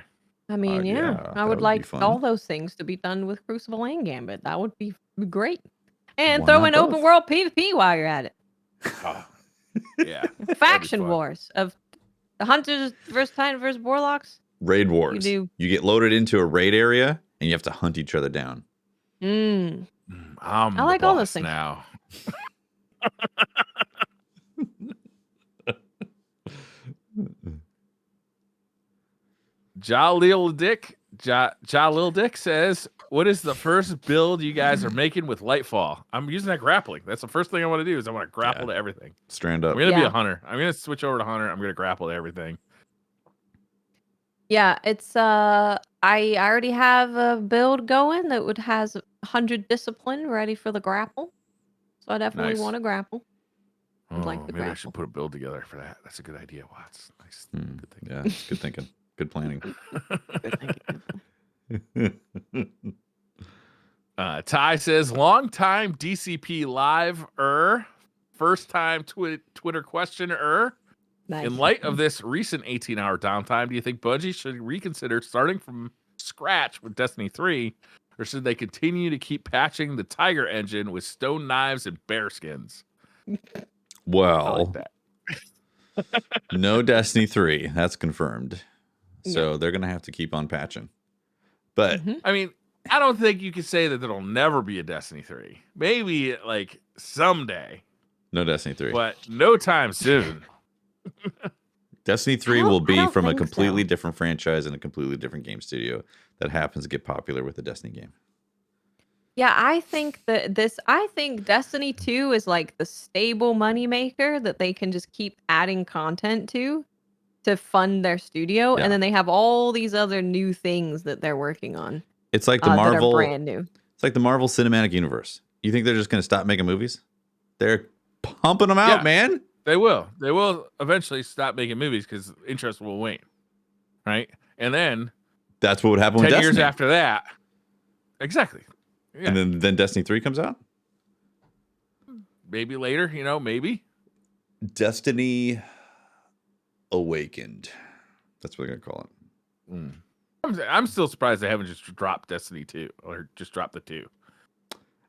I mean, yeah, yeah, that I would would be like fun. all those things to be done with Crucible and Gambit. That would be great. And Why throw not in open both? world PvP while you're at it. Oh, yeah. Faction fun. wars of the hunters versus Titan versus warlocks. Raid wars. do. You get loaded into a raid area and you have to hunt each other down. Mm. I'm I like the all those boss things. now. Jalil Dick says, what is the first build you guys are making with Lightfall? I'm using that grappling. That's the first thing I want to do is I want to grapple to everything. Strand up. I'm going to be Yeah. a hunter. I'm going to switch over to hunter. I'm going to grapple to everything. Yeah, it's I already have a build going that would has 100 discipline ready for the grapple. So I definitely Nice. want to grapple. Oh, I'd like the maybe I grapple. should put a build together for that. That's a good idea, Watts. Nice. Good thinking. Yeah, it's good thinking. Good planning. Ty says, long time DCP live first time Twitter questioner. Nice. In light of this recent 18-hour downtime, do you think Bungie should reconsider starting from scratch with Destiny 3, or should they continue to keep patching the Tiger engine with stone knives and bear skins? I Well, like that. no Destiny 3. That's confirmed. So they're going to have to keep on patching. But Mhm. I mean, I don't think you could say that there'll never be a Destiny 3. Maybe like someday, no Destiny 3. but no time soon. Destiny 3 I don't- will I be don't from a think completely so. different franchise and a completely different game studio that happens to get popular with the Destiny game. Yeah, I think Destiny 2 is like the stable moneymaker that they can just keep adding content to fund their studio, Yeah. and then they have all these other new things that they're working on It's like the that Marvel are brand new. It's like the Marvel Cinematic Universe. You think they're just going to stop making movies? They're pumping them out, Yeah. man. They will. They will eventually stop making movies because interest will wane. Right? And then That's what would happen 10 with years Destiny. after that. Exactly. Yeah. And then Destiny 3 comes out? Maybe later, maybe. Destiny Awakened. That's what they're going to call it. I'm still surprised they haven't just dropped Destiny 2 or just dropped the 2.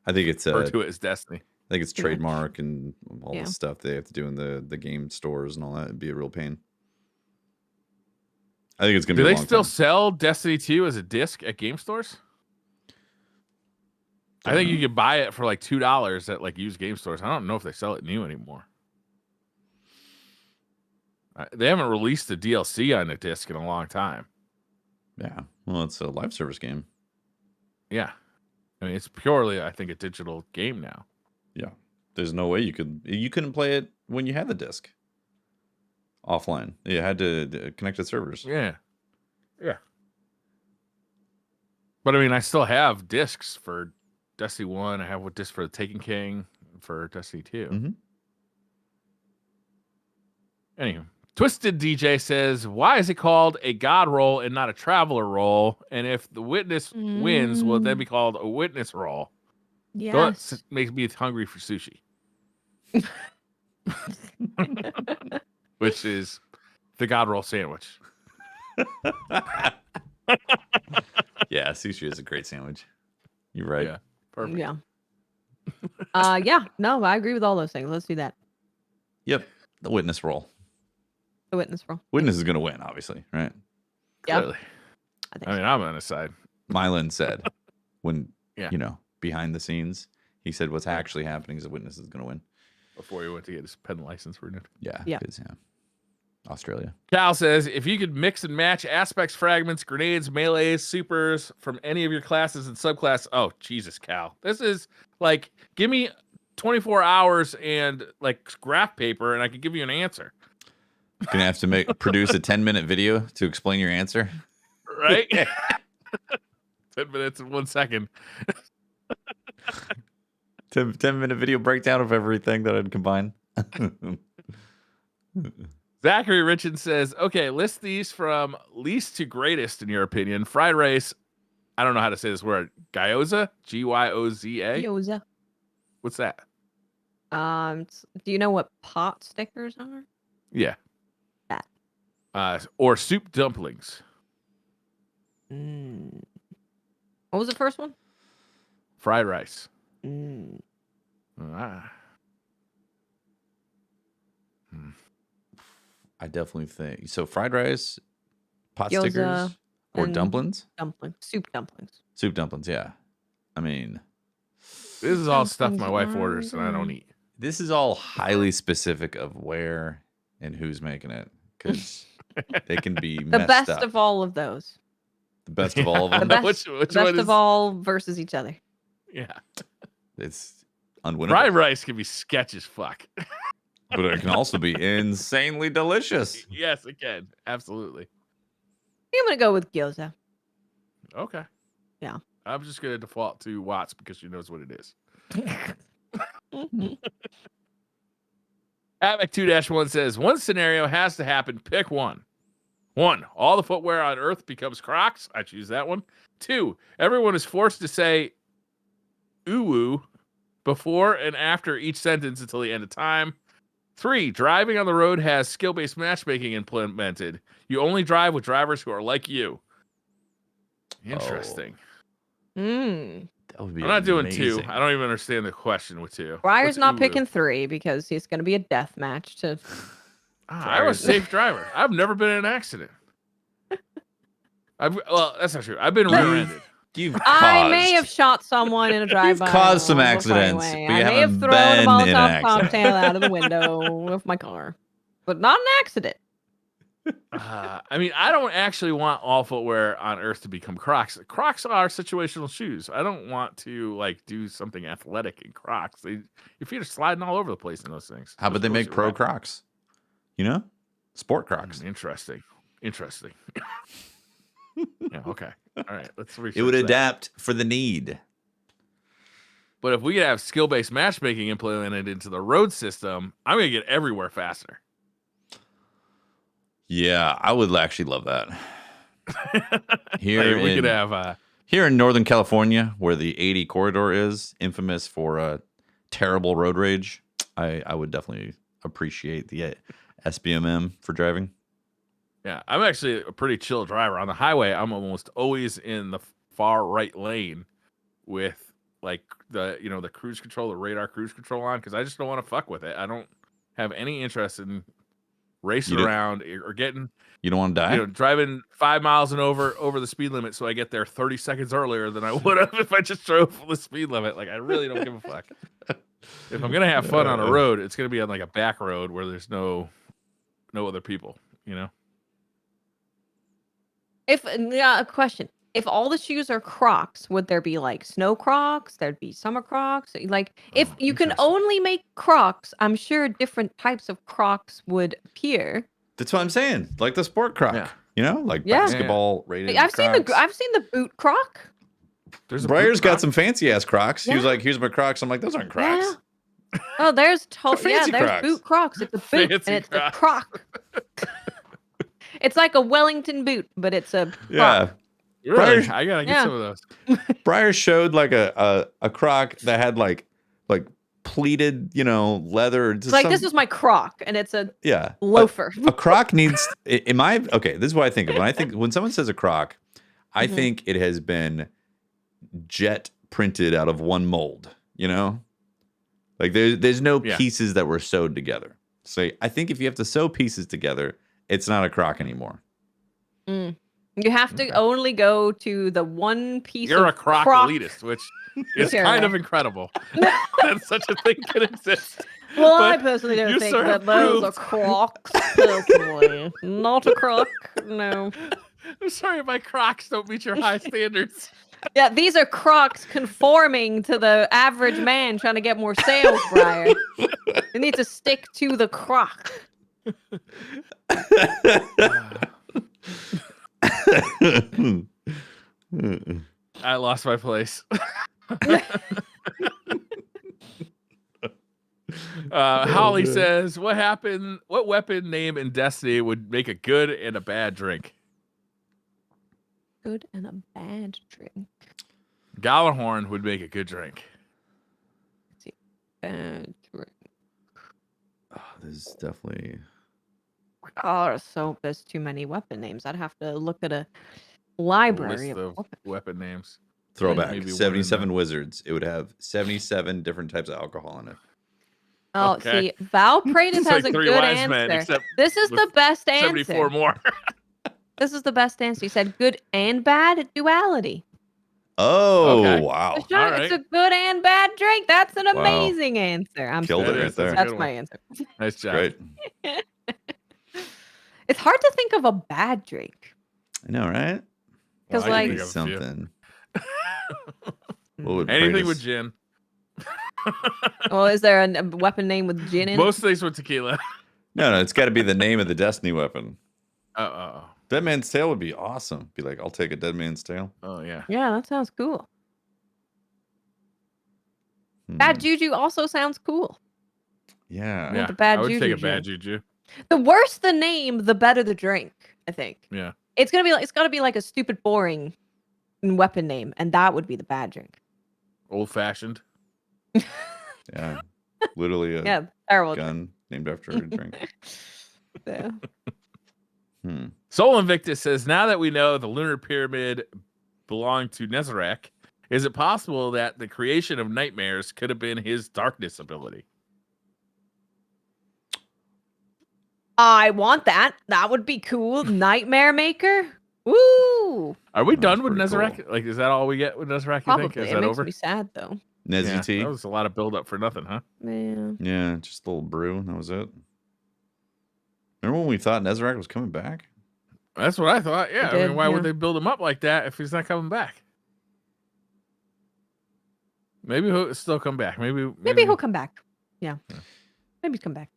I think it's Or to it as Destiny. I think it's trademark and all Yeah. the stuff they have to do in the game stores and all that. It'd be a real pain. I think it's going to Do be a they long still time. sell Destiny 2 as a disc at game stores? I think you could buy it for like $2 at like used game stores. I don't know if they sell it new anymore. They haven't released the DLC on a disc in a long time. Yeah. Well, it's a live service game. Yeah. I mean, it's purely, I think, a digital game now. Yeah. There's no way you couldn't play it when you had the disc offline. You had to connect to servers. Yeah. Yeah. But I mean, I still have discs for Destiny 1. I have a disc for the Taken King for Destiny 2. Mm-hmm. Anyway, Twisted DJ says, why is it called a god roll and not a traveler roll? And if the witness wins, will it then be called a witness roll? Yes. That makes me hungry for sushi. Which is the god roll sandwich. Yeah, sushi is a great sandwich. You're right. Yeah. Perfect. Yeah. Yeah. No, I agree with all those things. Let's do that. Yep. The witness roll. The witness roll. Witness is going to win, obviously, right? Yeah. Clearly. I I mean, I'm on his side. Milan said when, Yeah. behind the scenes, he said what's actually happening is the witness is going to win. Before he went to get his pen license renewed. Yeah. Yeah. 'Cause, Australia. Cal says, if you could mix and match aspects, fragments, grenades, melees, supers from any of your classes and subclasses. Oh, Jesus, Cal. This is like, give me 24 hours and like graph paper and I could give you an answer. You're going to have to produce a 10-minute video to explain your answer. Right? 10 minutes and 1 second. 10-minute video breakdown of everything that I'd combine. Zachary Richard says, okay, list these from least to greatest in your opinion. Fried rice. I don't know how to say this word. Gyoza? Gyoza? Gyoza. What's that? Do you know what pot stickers are? Yeah. That. Or soup dumplings. What was the first one? Fried rice. I definitely think so. Fried rice, pot Gyoza stickers, or and dumplings. Soup dumplings. Soup dumplings. Yeah, I mean, This is all stuff my Dumplings wife are orders and I don't good. eat. this is all highly specific of where and who's making it because they can be The messed best up. of all of those. The best of all of I them. know The which the one best is. of all versus each other. Yeah. It's unwinnable, Fried rice can be sketch as fuck. but it can also be insanely delicious. Yes, it can. Absolutely. I'm gonna go with gyoza. Okay. Yeah. I'm just going to default to Watts because she knows what it is. Atmec 2-1 says, one scenario has to happen. Pick one. 1, all the footwear on Earth becomes Crocs. I choose that one. 2, everyone is forced to say ooh before and after each sentence until the end of time. 3, driving on the road has skill-based matchmaking implemented. You only drive with drivers who are like you. Interesting. That would be I'm not doing 2. amazing. I don't even understand the question with 2. Briar's What's not ooh? picking 3 because he's gonna be a death match to. I'm a safe driver. I've never been in an accident. Well, that's not true. I've been rear-ended. You've I may caused- have shot someone in a drive-by. caused some on the accidents, freeway. but you I may have haven't thrown a been in an Molotov accident. cocktail out of the window of my car, but not an accident. I mean, I don't actually want all footwear on Earth to become Crocs. Crocs are situational shoes. I don't want to like do something athletic in Crocs. Your feet are sliding all over the place in those things. How about they Those make are pro wet. Crocs? Sport Crocs. Interesting. Yeah. Okay. All right. Let's research It would that. adapt for the need. But if we could have skill-based matchmaking implemented into the road system, I'm gonna get everywhere faster. Yeah, I would actually love that. Here Like, we could have here in Northern California, where the 80 corridor is infamous for terrible road rage, I would definitely appreciate the SBMM for driving. yeah, I'm actually a pretty chill driver. On the highway, I'm almost always in the far right lane with like the cruise control, the radar cruise control on, because I just don't want to fuck with it. I don't have any interest in racing around or getting You don't want to die? driving 5 miles and over the speed limit so I get there 30 seconds earlier than I would have if I just drove the speed limit. Like, I really don't give a fuck. If I'm gonna have fun on a road, it's gonna be on like a back road where there's no other people, If a question, if all the shoes are Crocs, would there be like snow Crocs? There'd be summer Crocs. Like if Oh, you can interesting. only make Crocs, I'm sure different types of Crocs would appear. That's what I'm saying. Like the sport croc, Yeah. you know, like Yeah. basketball rated. I've seen Crocs. I've seen the boot Croc. There's a Briar's boot croc. got some fancy ass Crocs. He was Yeah. like, "Here's my Crocs." I'm like, "Those aren't Crocs." Yeah. Oh, there's fancy there's Crocs. boot Crocs. It's a boot Fancy and it's a Crocs. Croc. It's like a Wellington boot, but it's a Croc. Yeah. Really? Briar's- I gotta get Yeah. some of those. Briar showed like a Croc that had like pleated, leather. It's like this is my Croc, and it's a yeah. loafer. A Croc needs. Am I okay? This is what I think of when someone says a Croc, I Mhm. think it has been jet printed out of one mold. Like there's no Yeah. pieces that were sewed together. So I think if you have to sew pieces together, it's not a Croc anymore. Mm. You have to Okay. only go to the one piece You're of a croc elitist, which is Sure. kind of incredible that such a thing can exist. Well, But I personally don't you think sort that of those are proved- Crocs. Personally, not a Croc. No. I'm sorry, my Crocs don't meet your high standards. Yeah, these are Crocs conforming to the average man trying to get more sales, Briar. You need to stick to the Croc. I lost my place. Holly says, "What happened? What weapon name in Destiny would make a good and a bad drink?" Good and a bad drink. Galahorn would make a good drink. Bad drink. Oh, this is definitely. Oh, there's too many weapon names. I'd have to look at a library List of weapons. weapon names. Throwback. Maybe one in 77 wizards. It would have 77 different types of alcohol in it. Oh, Okay. see, Valpraetus It's has like a Three good Wise Men, answer. except This is with the best 74 answer. more. This is the best answer. You said good and bad duality. Oh, Okay. wow. It's not- All it's right. a good and bad drink. That's an Wow. amazing answer. I'm Killed sorry. it right That's a there. good That's one. my answer. Nice job. Great. It's hard to think of a bad drink. I know, right? 'Cause, Well, I can like- think of a few. Something. What would Anything Praetus- with gin. Well, is there a weapon name with gin in Most things with tequila. No, it's got to be the name of the Destiny weapon. Oh, Dead Man's Tail would be awesome. Be like, I'll take a Dead Man's Tail. oh yeah. it? Yeah, that sounds cool. Hmm. Bad juju also sounds cool. Yeah. Yeah, the bad I would take juju a bad juju. The worse the name, the better the drink, I think. Yeah. It's gotta be like a stupid, boring weapon name, and that would be the bad drink. Old fashioned. Yeah. Literally a Yeah, terrible. gun named after a drink. Yeah. Hmm. Soul Invictus says, now that we know the lunar pyramid belonged to Nezarek, is it possible that the creation of nightmares could have been his darkness ability? I want that. That would be cool. Nightmare Maker. Woo! Are we That's done with pretty Nezarek? Like, is that all we get with Nezarek, you Probably. think? Is It that makes over? me sad though. Nezzy Yeah, T. that was a lot of build up for nothing, huh? Man. Yeah, just a little brew. That was it. Remember when we thought Nezarek was coming back? That's what I thought. Yeah. I did, mean, why yeah. would they build him up like that if he's not coming back? Maybe he'll still come back. Maybe he'll come back. Yeah. Maybe he's come back.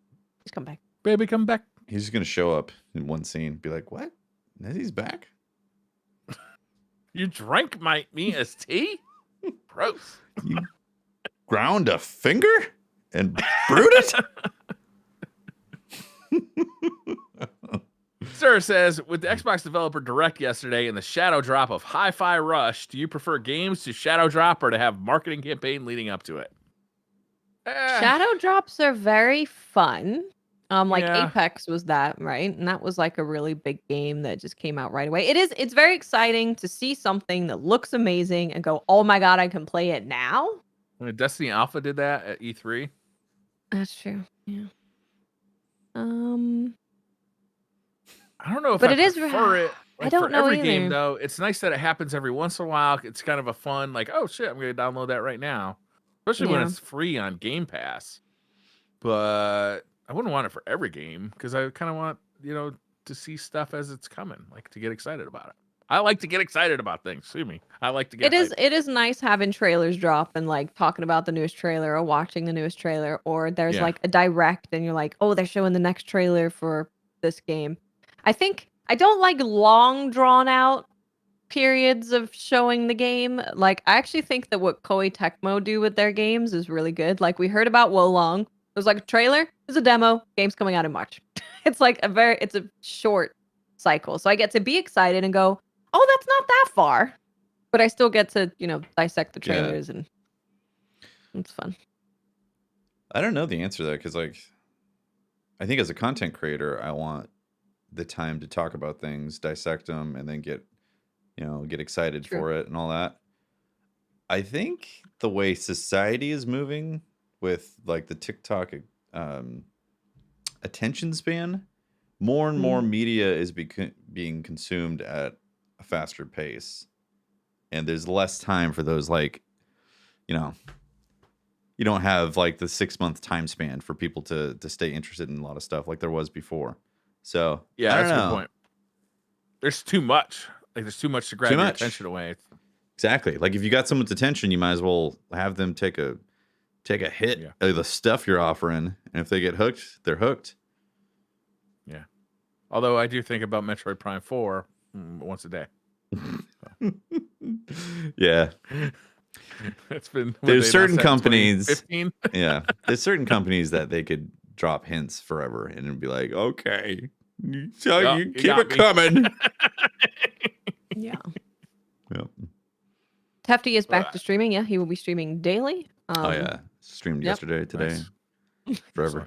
He's come back. Baby, come back. He's just gonna show up in one scene, be like, "What? Nezzy's back?" You drank me as tea? Gross. You ground a finger and brewed it? Sir says, with the Xbox Developer Direct yesterday and the shadow drop of Hi-Fi Rush, do you prefer games to shadow drop or to have marketing campaign leading up to it? Shadow drops are very fun. Like Yeah. Apex was that, right? And that was like a really big game that just came out right away. It's very exciting to see something that looks amazing and go, "Oh my god, I can play it now." Destiny Alpha did that at E3. That's true. Yeah. I don't know if But I it is- prefer it. I don't for know every game either. though. It's nice that it happens every once in a while. It's kind of a fun, like, oh shit, I'm gonna download that right now. Especially when Yeah. it's free on Game Pass. But I wouldn't want it for every game because I kind of want, to see stuff as it's coming, like to get excited about it. I like to get excited about things. Sue me. I like to get It is nice having trailers drop and like talking about the newest trailer or watching the newest trailer, or there's Yeah. like a direct and you're like, oh, they're showing the next trailer for this game. I think I don't like long drawn out periods of showing the game. Like I actually think that what Koei Tecmo do with their games is really good. Like we heard about Wolong. It was like a trailer, it's a demo, game's coming out in March. It's like it's a short cycle. So I get to be excited and go, oh, that's not that far. But I still get to, dissect the Yeah. trailers and it's fun. I don't know the answer to that because, like, I think as a content creator, I want the time to talk about things, dissect them, and then get excited True. for it and all that. I think the way society is moving with like the TikTok attention span, more and more media is being consumed at a faster pace. And there's less time for those, like, you don't have like the 6-month time span for people to stay interested in a lot of stuff like there was before. So Yeah, I that's don't a good know. point. There's too much. Like there's too much to grab your attention away. Exactly. Like if you got someone's attention, you might as well have them take a hit of the stuff you're offering. And if they get hooked, they're hooked. Yeah. Although I do think about Metroid Prime 4 once a day. Yeah. It's been there's certain companies 15? Yeah. There's certain companies that they could drop hints forever and it'd be like, okay, you keep it coming. Yeah. Yep. Tefty is back to streaming. Yeah, he will be streaming daily. Oh yeah. Streamed yesterday, today. Nice. Forever.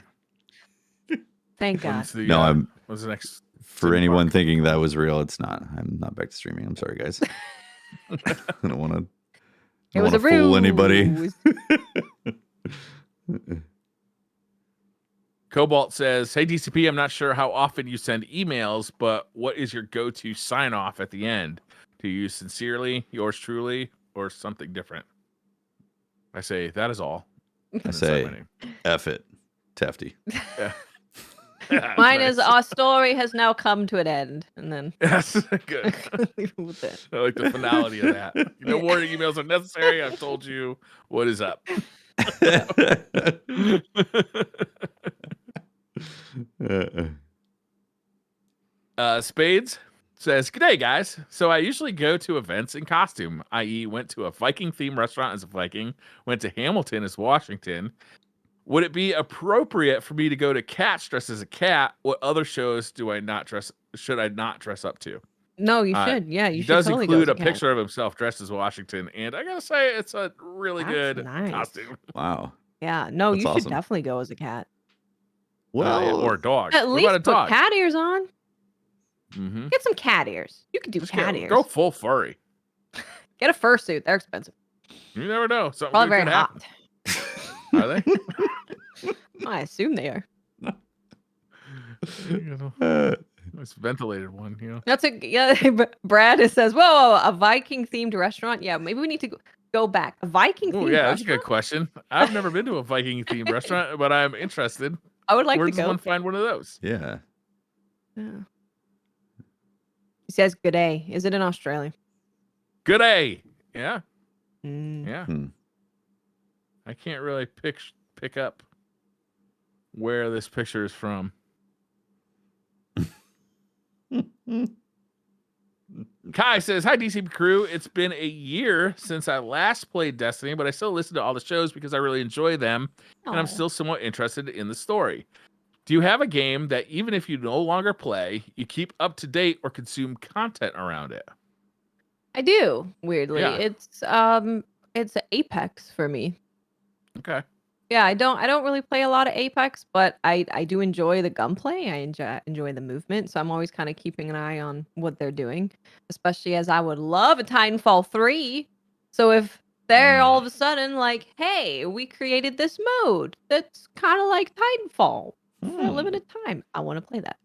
Thank God. What's the next? For anyone thinking that was real, it's not. I'm not back to streaming. I'm sorry, guys. I don't want to. It was a fool anybody. Cobalt says, "Hey DCP, I'm not sure how often you send emails, but what is your go-to sign-off at the end? Do you use sincerely, yours truly, or something different?" I say that is all. I say F it, Tefty. Yeah. Mine is our story has now come to an end, and then yes, good. leave it with that. I like the finality of that. No warning emails are necessary. I've told you what is up. Spades says, "G'day guys. So I usually go to events in costume, i.e., went to a Viking themed restaurant as a Viking, went to Hamilton as Washington. Would it be appropriate for me to go to Cats dressed as a cat? What other shows should I not dress up to?" No, you should. Yeah, you should. He does totally include go a picture of himself dressed as Washington, and I gotta say, it's a really good costume. Wow. Yeah, no, That's you awesome. should definitely go as a cat. Well, or a dog. At What least about a dog? put cat ears on. Mm-hmm. Get some cat ears. You can do cat ears. Go full furry. Get a fursuit. They're expensive. You never know. Something Probably very could hot. happen. Are they? I assume they are. Nice ventilated one, you know. That's Brad says, "Whoa, a Viking themed restaurant? Yeah, maybe we need to go back. A Viking themed Yeah, restaurant? that's a good question. I've never been to a Viking themed restaurant, but I'm interested. I would like Where to does go. one find one of those? Yeah. He says, "Good day." Is it in Australia? Good day. Yeah. Mm. Yeah. I can't really pick up where this picture is from. Kai says, "Hi DCP crew. It's been a year since I last played Destiny, but I still listen to all the shows because I really enjoy them, and I'm still somewhat interested in the story. Do you have a game that even if you no longer play, you keep up to date or consume content around it?" I do. Weirdly, Yeah. it's Apex for me. Okay. Yeah, I don't really play a lot of Apex, but I do enjoy the gunplay. I enjoy the movement, so I'm always kind of keeping an eye on what they're doing, especially as I would love a Titanfall 3. So if they're all of a sudden like, "Hey, we created this mode that's kind of like Titanfall for a limited time," I want to play that.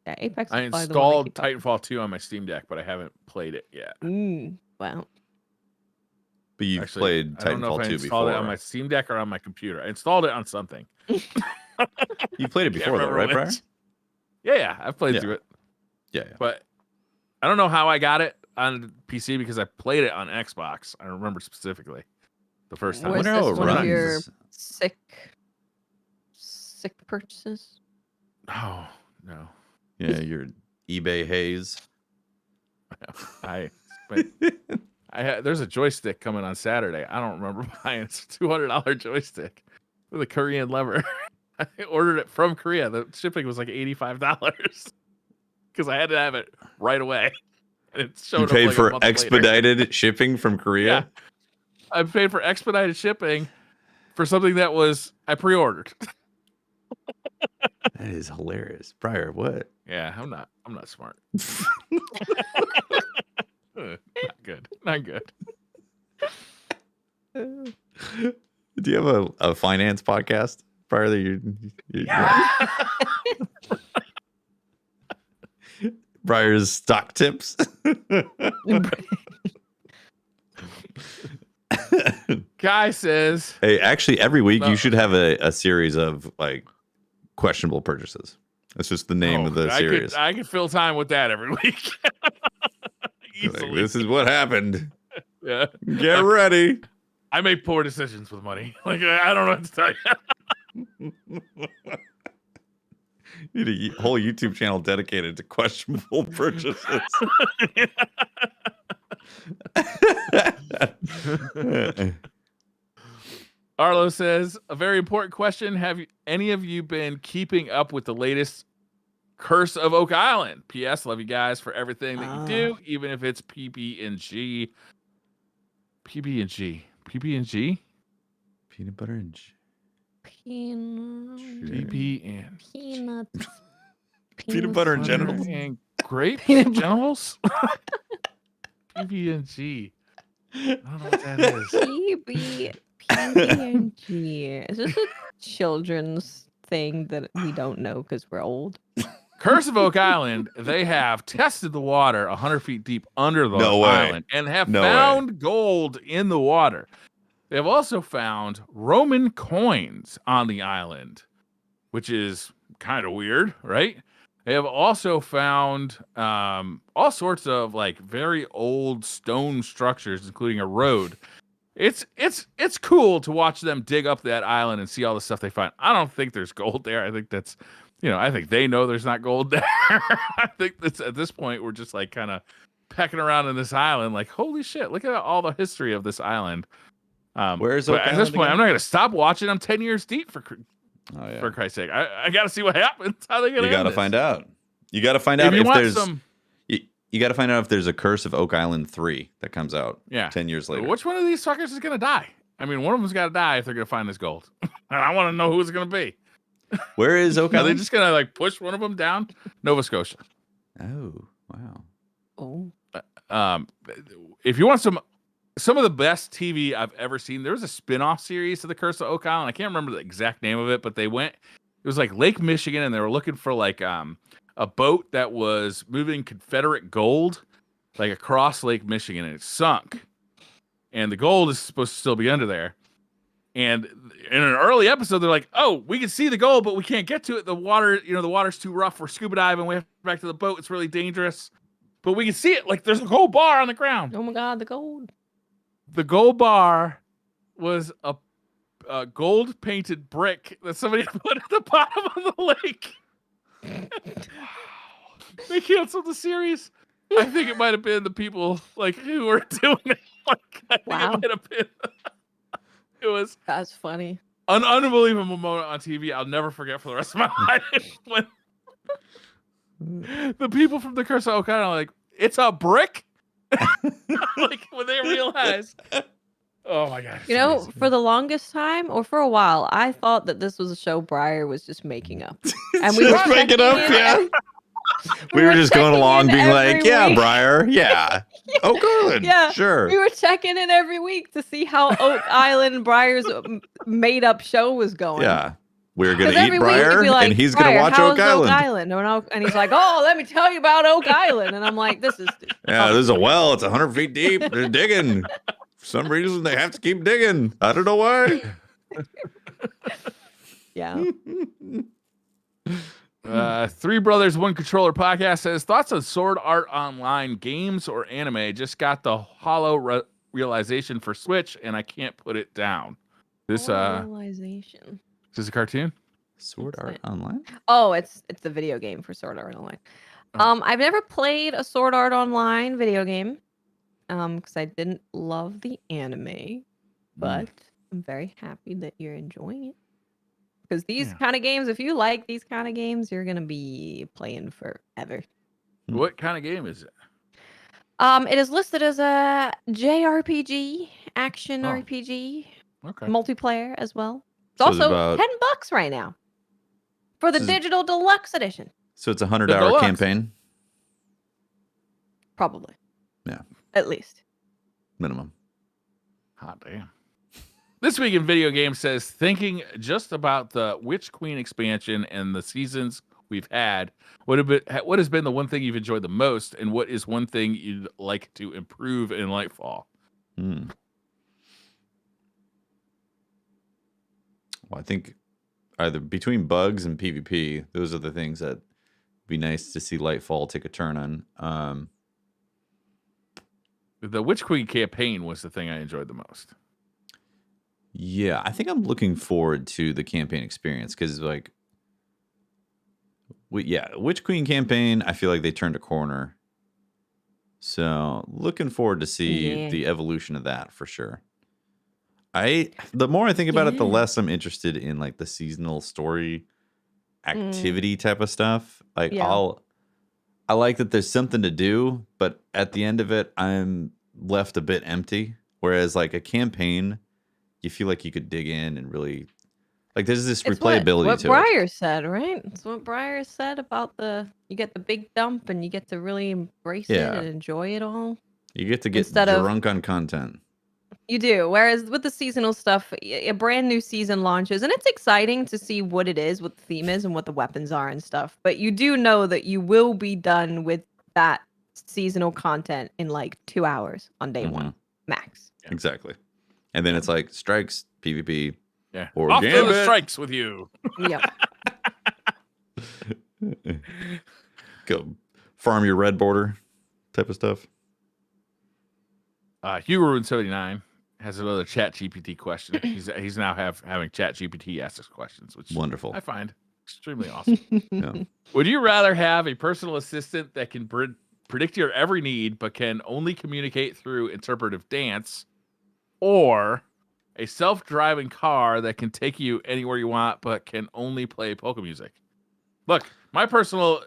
Yeah, Apex. I is probably the one installed keep up with. Titanfall 2 on my Steam Deck, but I haven't played it yet. Wow. But you've Actually, played I don't know if Titanfall I 2 installed before. it on my Steam Deck or on my computer. I installed it on something. You played it before, though, right, Brian? Yeah, I've played through it. Yeah. But I don't know how I got it. on PC because I played it on Xbox. I remember specifically the first time. I Was wonder how this it one of your runs. sick purchases? Oh no, Yeah, your eBay haze. There's a joystick coming on Saturday. I don't remember buying. It's a $200 joystick with a Korean lever. I ordered it from Korea. The shipping was like $85 because I had to have it right away. And it showed You up paid like a for month later. expedited shipping from Korea? Yeah, I paid for expedited shipping for something that was I pre-ordered. That is hilarious. Briar, what? Yeah, I'm not smart. Not good. Not good. Do you have a finance podcast? Briar, that you Briar's stock tips. Guy says, Hey, actually, every week No. you should have a series of like questionable purchases. That's just the name of the series. I could fill time with that every week. Like, Easily. this is what happened. Yeah. Get ready. I make poor decisions with money. Like I don't know what to tell you. You need a whole YouTube channel dedicated to questionable purchases. Arlo says, a very important question. Have any of you been keeping up with the latest Curse of Oak Island? P.S. Love you guys for everything that you do, even if it's PB&G. PB&G. PB&G? Peanut butter and PB and Peanuts. peanut butter and genitals. and grape Peanut butter. genitals? PB&G. I don't know what that is. PB&G. Is this a children's thing that we don't know because we're old? Curse of Oak Island, they have tested the water 100 feet deep under the No way. island and have No found gold in the water. They have also found Roman coins on the island, which is kind of weird, right? They have also found all sorts of like very old stone structures, including a road. It's cool to watch them dig up that island and see all the stuff they find. I don't think there's gold there. I think that's, I think they know there's not gold there. I think that's at this point we're just like kind of pecking around in this island, like holy shit, look at all the history of this island. Where's but Oak at this Island point, again? I'm not going to stop watching. I'm 10 years deep for Oh, for Christ's sake. I got to see what happens. How they going to You got to find out. You got to find out If you if want there's some, you got to find out if there's a Curse of Oak Island 3 that comes out 10 years later. Which one of these suckers is going to die? I mean, one of them's got to die if they're going to find this gold. And I want to know who it's going to be. Where is Oak Are they Island? just going to like push one of them down? Nova Scotia. Oh, wow. Oh. If you want some of the best TV I've ever seen, there was a spin-off series to the Curse of Oak Island. I can't remember the exact name of it, but it was like Lake Michigan, and they were looking for like a boat that was moving Confederate gold like across Lake Michigan, and it sunk. And the gold is supposed to still be under there. And in an early episode, they're like, "Oh, we can see the gold, but we can't get to it. The water, the water's too rough for scuba diving. We have to go back to the boat. It's really dangerous. But we can see it. Like there's a gold bar on the ground." Oh my God, the gold. The gold bar was a gold painted brick that somebody put at the bottom of the lake. They canceled the series. I think it might have been the people like who were doing it. Like, I think Wow. it might have been. It was That's funny. an unbelievable moment on TV. I'll never forget for the rest of my life. When the people from the Curse of Oak Island are like, "It's a brick." Like when they realize, oh my God. it's amazing. For the longest time or for a while, I thought that this was a show Briar was just making up. And we were Just make it checking up, in yeah. We were just going checking along in being like, every yeah, week. Briar, yeah. Oak Island, Yeah, sure. We were checking in every week to see how Oak Island Briar's made up show was going. Yeah. We're going 'Cause to every eat week he'd Briar, be like, and he's going to "Briar, watch how's Oak Island. And he's like, "Oh, let me tell you about Oak Island." And I'm like, "This is Yeah, there's a well. It's 100 feet deep. They're digging. For some reason, they have to keep digging. I don't know why. yeah." Three Brothers, One Controller podcast says thoughts on Sword Art Online games or anime. Just got the hollow realization for Switch, and I can't put it down. This realization. Is this a cartoon? Sword Art Online? Oh, it's the video game for Sword Art Online. I've never played a Sword Art Online video game. Because I didn't love the anime, but I'm very happy that you're enjoying it. Because these kind of games, if you like these kind of games, you're gonna be playing forever. What kind of game is it? It is listed as a JRPG, action RPG, multiplayer as well. It's also $10 right now for the digital deluxe edition. So it's a 100-hour campaign? Probably. Yeah. At least. Minimum. Hot damn. This week in video games says, thinking just about the Witch Queen expansion and the seasons we've had, what has been the one thing you've enjoyed the most, and what is one thing you'd like to improve in Lightfall? Well, I think either between bugs and PvP, those are the things that would be nice to see Lightfall take a turn on. The Witch Queen campaign was the thing I enjoyed the most. Yeah, I think I'm looking forward to the campaign experience because, like, Witch Queen campaign, I feel like they turned a corner. So looking forward to see the evolution of that for sure. The more I think about it, the less I'm interested in like the seasonal story activity type of stuff. Like I like that there's something to do, but at the end of it, I'm left a bit empty. Whereas like a campaign, you feel like you could dig in and really like there's this replayability what to Breyer it. said, right? It's what Breyer said about you get the big dump and you get to really embrace it and enjoy it all. You get to get drunk on content. You do. Whereas with the seasonal stuff, a brand new season launches, and it's exciting to see what it is, what the theme is, and what the weapons are and stuff. But you do know that you will be done with that seasonal content in like 2 hours on day one, max. Yeah. Exactly. And then it's like strikes, PvP. Yeah. Or off to the strikes with you. Yep. Go farm your red border type of stuff. Hugo79 has another Chat GPT question. He's now having Chat GPT ask us questions, which wonderful. I find extremely awesome. Yeah. Would you rather have a personal assistant that can predict your every need but can only communicate through interpretive dance, or a self-driving car that can take you anywhere you want but can only play polka music? Look, my personal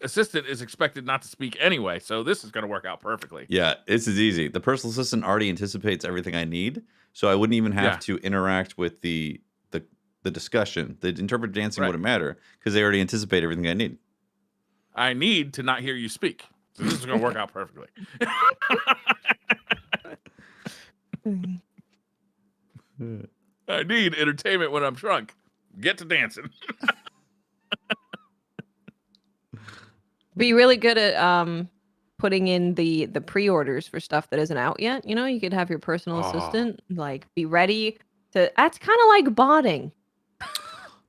assistant is expected not to speak anyway, so this is going to work out perfectly. Yeah, this is easy. The personal assistant already anticipates everything I need, so I wouldn't even have to interact with the discussion. The interpretive dancing wouldn't matter because they already anticipate everything I need. I need to not hear you speak. So this is going to work out perfectly. I need entertainment when I'm drunk. Get to dancing. Be really good at putting in the pre-orders for stuff that isn't out yet. You know, you could have your personal assistant like be ready to. That's kind of like botting.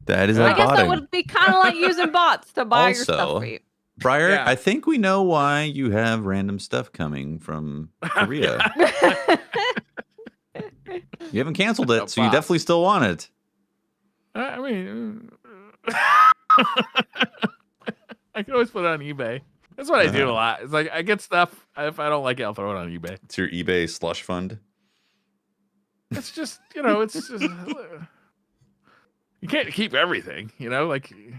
That is like botting. I guess that would be kind of like using bots to buy your stuff for you. Breyer, I think we know why you have random stuff coming from Korea. You haven't canceled it, so you definitely still want it. I mean, I can always put it on eBay. That's what I do a lot. It's like I get stuff. If I don't like it, I'll throw it on eBay. It's your eBay slush fund. It's just, it's just you can't keep everything, like you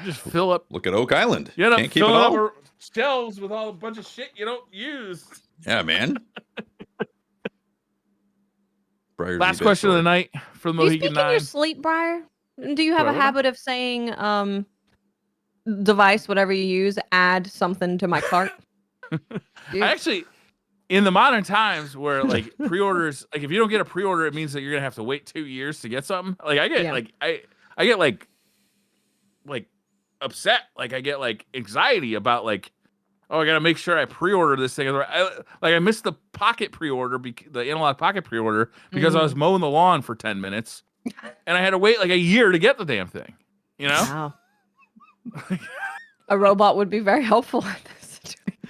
just fill up. Look at Oak Island. You can't keep it all. Shelves with a bunch of shit you don't use. Yeah, man. Last question of the night from Mohegan 9. Do you speak in your sleep, Briar? Do you have a habit of saying, device, whatever you use, add something to my cart? I actually, in the modern times where like pre-orders, like if you don't get a pre-order, it means that you're gonna have to wait 2 years to get something. Like I get I get like upset. Like I get like anxiety about like, oh, I gotta make sure I pre-order this thing. I missed the Pocket pre-order, the Analog Pocket pre-order, because I was mowing the lawn for 10 minutes, and I had to wait like a year to get the damn thing. You know? Wow. A robot would be very helpful in this situation.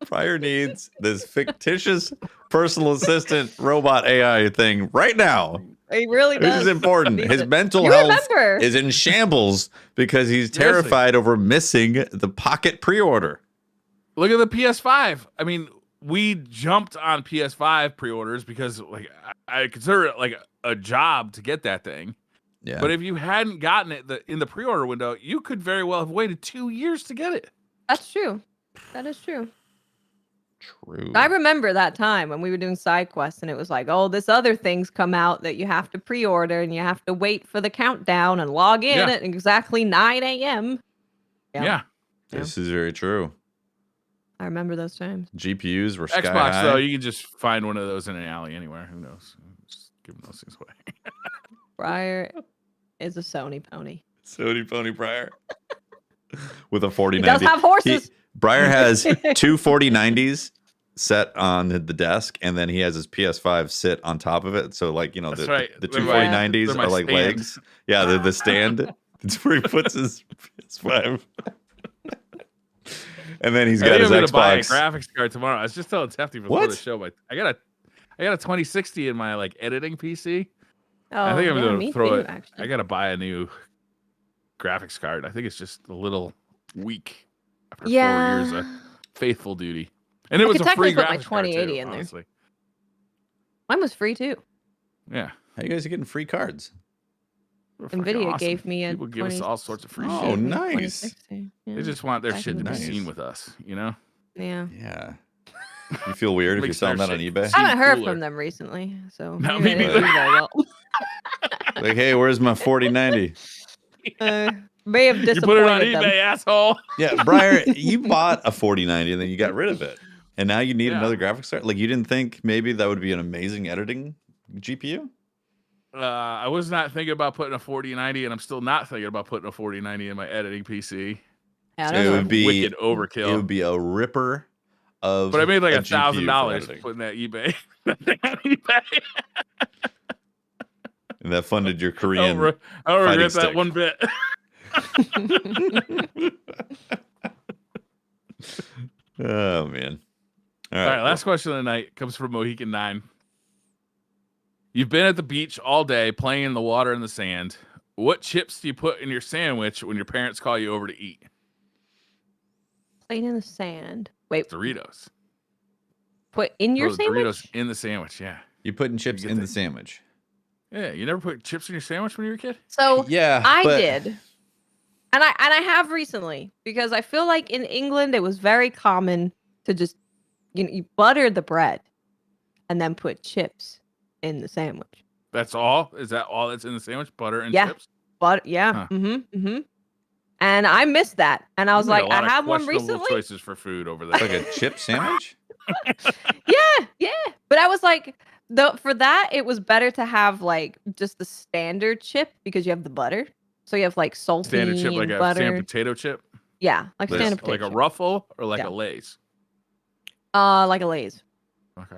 Pryor needs this fictitious personal assistant robot AI thing right now. He really This does. is important. Needs His it. mental You health remember. is in shambles because he's Seriously. terrified over missing the Pocket pre-order. Look at the PS5. I mean, we jumped on PS5 pre-orders because like I consider it like a job to get that thing. Yeah. But if you hadn't gotten it in the pre-order window, you could very well have waited 2 years to get it. That's true. That is true. True. I remember that time when we were doing side quests and it was like, oh, this other thing's come out that you have to pre-order and you have to wait for the countdown and log in Yeah. at exactly 9 a.m. Yeah. This is very true. I remember those times. GPUs were sky Xbox high. though, you can just find one of those in an alley anywhere. Who knows? Just give them those things away. Pryor is a Sony pony. Sony Pony Pryor. With a He 4090. does have horses. Briar has two 4090s set on the desk, and then he has his PS5 sit on top of it. So, like, That's the, right. the They're two my- 4090s they're my are like stand. legs. Yeah, they're the stand. It's where he puts his PS5. And then he's I got think his I'm gonna buy a Xbox. graphics card tomorrow. I was just telling Tefty before What? the show, but I got a 2060 in my like editing PC. Oh, I think I'm yeah, gonna me throw too, it. actually. I gotta buy a new graphics card. I think it's just a little weak after 4 years of faithful duty. And it I was could a free technically graphics put my card 2080 too, in there. honestly. Mine was free too. Yeah. How you guys are getting free cards? They're fucking Nvidia awesome. gave me a People give us 20 all sorts of free Oh, shit. nice. 2060. Yeah. They just want their Back shit in to the be day. seen with us, you know? Yeah. Yeah. You feel weird if you're Makes selling their that on shit eBay? seem I haven't heard cooler. from them recently, so No, maybe me I didn't neither. do very well. Like, hey, where's my 4090? May have You put it disappointed on them. eBay, asshole. Yeah, Briar, you bought a 4090 and then you got rid of it. And now you need Yeah. another graphics card? Like, you didn't think maybe that would be an amazing editing GPU? I was not thinking about putting a 4090, and I'm still not thinking about putting a 4090 in my editing PC. Yeah, I It don't know. would be Wicked It overkill. would be a ripper of But I made like a $1,000 GPU for editing. putting that eBay that thing on eBay. And that funded your I Korean. don't regret stick. that one bit. Oh, man. All right, last question of the night comes from Mohican 9. You've been at the beach all day playing in the water and the sand. What chips do you put in your sandwich when your parents call you over to eat? Playing in the sand. Wait, Doritos. put in your Throw the sandwich? Doritos in the sandwich, yeah. You putting chips get in the the- sandwich. Yeah, you never put chips in your sandwich when you were a kid? So Yeah, I but did. And I have recently because I feel like in England it was very common to just you butter the bread and then put chips in the sandwich. That's all? Is that all that's in the sandwich? Butter and Yeah. chips? But yeah, Huh. And I missed that. And I was You make like, a lot I of had one questionable recently. choices for food over there. like a chip sandwich? Yeah. But I was like, for that, it was better to have like just the standard chip because you have the butter. So you have like salty Standard chip, like a butter. standard potato chip? Yeah, like Like- standard Like potato a chip. Ruffle or like Yeah. a Lay's? Like a Lay's. Okay.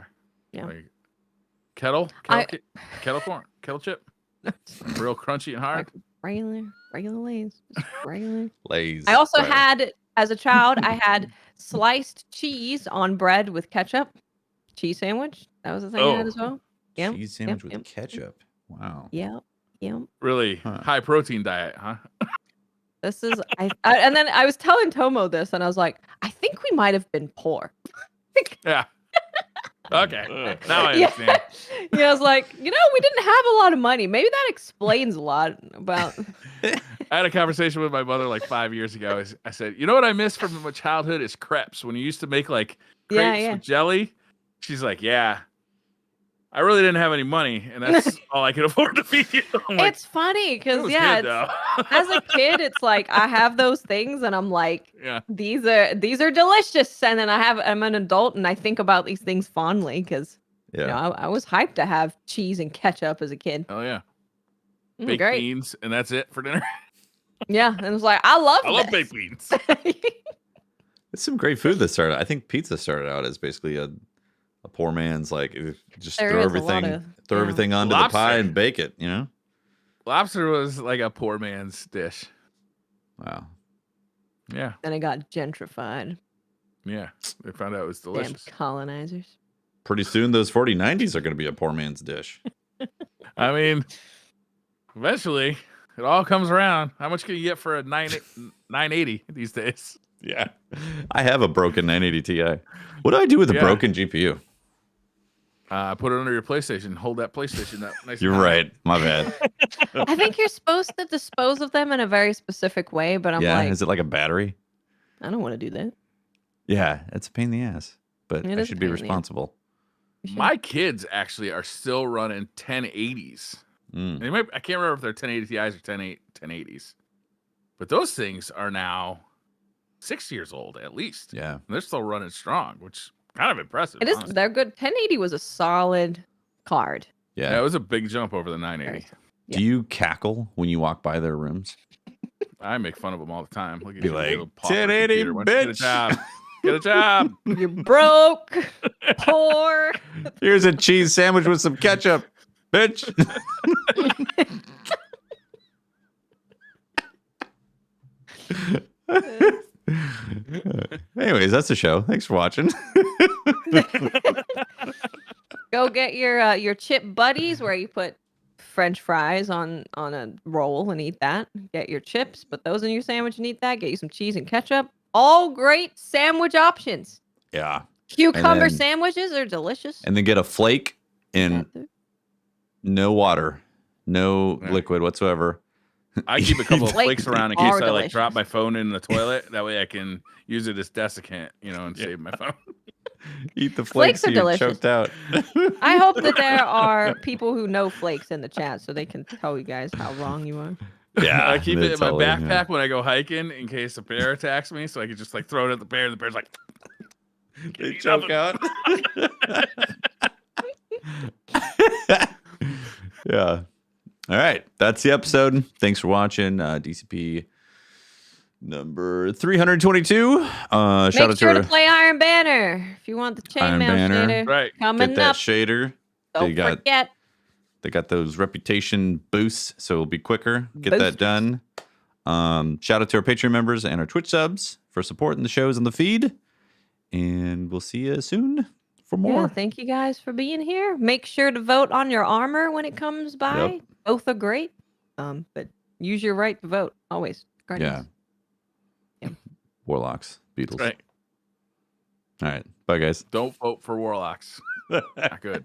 Yeah. Like kettle corn, kettle chip, real crunchy and hard. Like regular Lay's. Just regular. Lays. I also Briar. had, as a child, I had sliced cheese on bread with ketchup. Cheese sandwich. That was the thing I had Oh. as well. Yep, cheese sandwich yep, with yep. ketchup. Wow. Yep. Really Huh. high protein diet, huh? This is and then I was telling Tomo this, and I was like, I think we might have been poor. Yeah. Okay. Now I Yeah. understand. Yeah, I was like, we didn't have a lot of money. Maybe that explains a lot about. I had a conversation with my mother like 5 years ago. I said, you know what I miss from my childhood is crepes. When you used to make like Yeah, crepes yeah. with jelly. She's like, yeah. I really didn't have any money, and that's all I could afford to feed you. I'm like, It's funny it because was yeah, good, though. as a kid, it's like I have those things, and I'm like, Yeah. these are delicious. And then I'm an adult, and I think about these things fondly because Yeah. I was hyped to have cheese and ketchup as a kid. Oh yeah. Mm, Baked great. beans, and that's it for dinner. Yeah, and it was like I love. I love this. baked beans. It's some great food that started. I think pizza started out as basically a poor man's like just There throw is a lot everything of- throw yeah. everything onto the pie Lobster. and bake it, Lobster was like a poor man's dish. Wow. Yeah, Then it got gentrified. yeah. They found out it was Damn delicious. colonizers. Pretty soon, those 4090s are going to be a poor man's dish. I mean, eventually, it all comes around. How much can you get for a 980 these days? Yeah. I have a broken 980 Ti. What do I do with a Yeah. broken GPU? Put it under your PlayStation. Hold that PlayStation up. Nice. You're and high. right. My bad. I think you're supposed to dispose of them in a very specific way, but I'm Yeah. like, Is it like a battery? I don't want to do that. Yeah. It's a pain in the ass. But It I is a should be pain in the ass. responsible. You should- My kids actually are still running 1080s. Mm. They might, I can't remember if they're 1080 Ti's or 1080s. But those things are now 6 years old at least. Yeah. And they're still running strong, which is kind of impressive. It is. honestly. They're good. 1080 was a solid card. Yeah, Yeah. it was a big jump over the 980. Yeah. Do you cackle when you walk by their rooms? I make fun of them all the time. Look at Be you, like, little pauper 1080, computer. Why don't you bitch. Get a job. Get a job. You're broke, poor. Here's a cheese sandwich with some ketchup, bitch. Anyways, that's the show. Thanks for watching. Go get your chip buddies where you put French fries on a roll and eat that. Get your chips, put those in your sandwich and eat that. Get you some cheese and ketchup. All great sandwich options. Yeah. Cucumber then- sandwiches are delicious. And then get a flake in no water, no Yeah. liquid whatsoever. I keep a couple of Flakes flakes around in are case I delicious. drop my phone in the toilet. That way I can use it as desiccant, and save my phone. Eat the Flakes flakes are so you're delicious. choked out. I hope that there are people who know flakes in the chat so they can tell you guys how wrong you are. Yeah, I keep it in my totally, yeah. backpack when I go hiking in case a bear attacks me, so I can just throw it at the bear, and the bear's like, They eat choke nothing. out. Yeah. All right. That's the episode. Thanks for watching. DCP number 322. Shout Make out sure to to play Iron Banner if you want the Iron chainmail Banner. shader right. coming get that up. shader. Don't forget. They got those reputation boosts, so it'll be quicker. Get that Boosters. done. Shout out to our Patreon members and our Twitch subs for supporting the shows on the feed. And we'll see you soon for more. Yeah, thank you guys for being here. Make sure to vote on your armor when it comes by. Yep. Both are great. But use your right to vote always. Guardians. Yeah. Warlocks, Beetles. Right. All right. Bye, guys. Don't vote for warlocks. Not good.